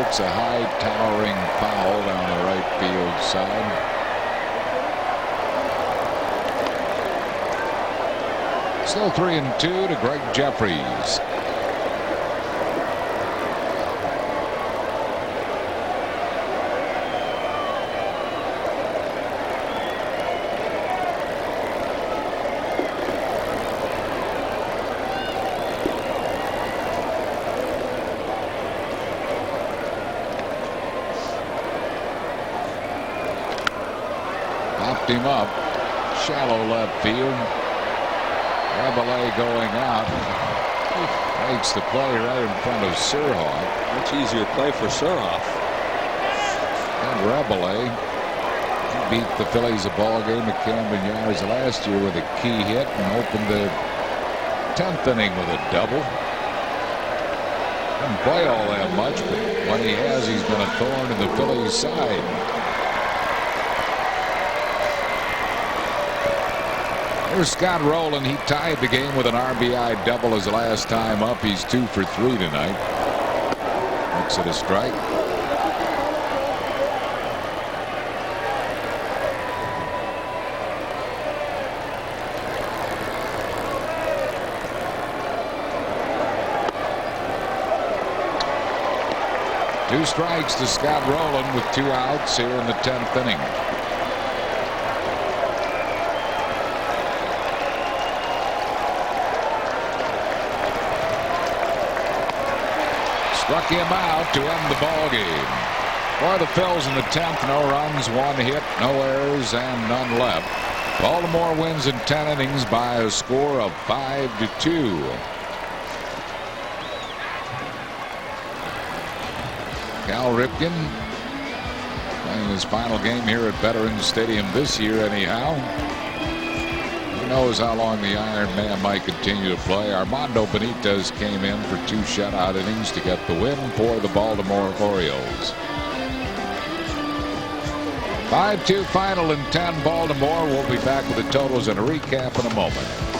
It's a high towering foul down the right field side. Still 3-2 to Greg Jeffries. Him up, shallow left field. Rabelais going out. Makes the play right in front of Surhoff. Much easier play for Surhoff. And Rabelais beat the Phillies a ball game at Camden Yards last year with a key hit and opened the 10th inning with a double. Didn't play all that much, but when he has, he's been a thorn in the Phillies' side. Here's Scott Rowland. He tied the game with an RBI double his last time up. He's 2 for 3 tonight. Makes it a strike. Two strikes to Scott Rowland with 2 outs here in the 10th inning. Struck him out to end the ball game. For the Phils in the 10th, no runs, 1 hit, no errors, and none left. Baltimore wins in 10 innings by a score of 5-2. Cal Ripken playing his final game here at Veterans Stadium this year anyhow. Who knows how long the Iron Man might continue to play. Armando Benitez came in for 2 shutout innings to get the win for the Baltimore Orioles. 5-2 final in 10 Baltimore. We'll be back with the totals and a recap in a moment.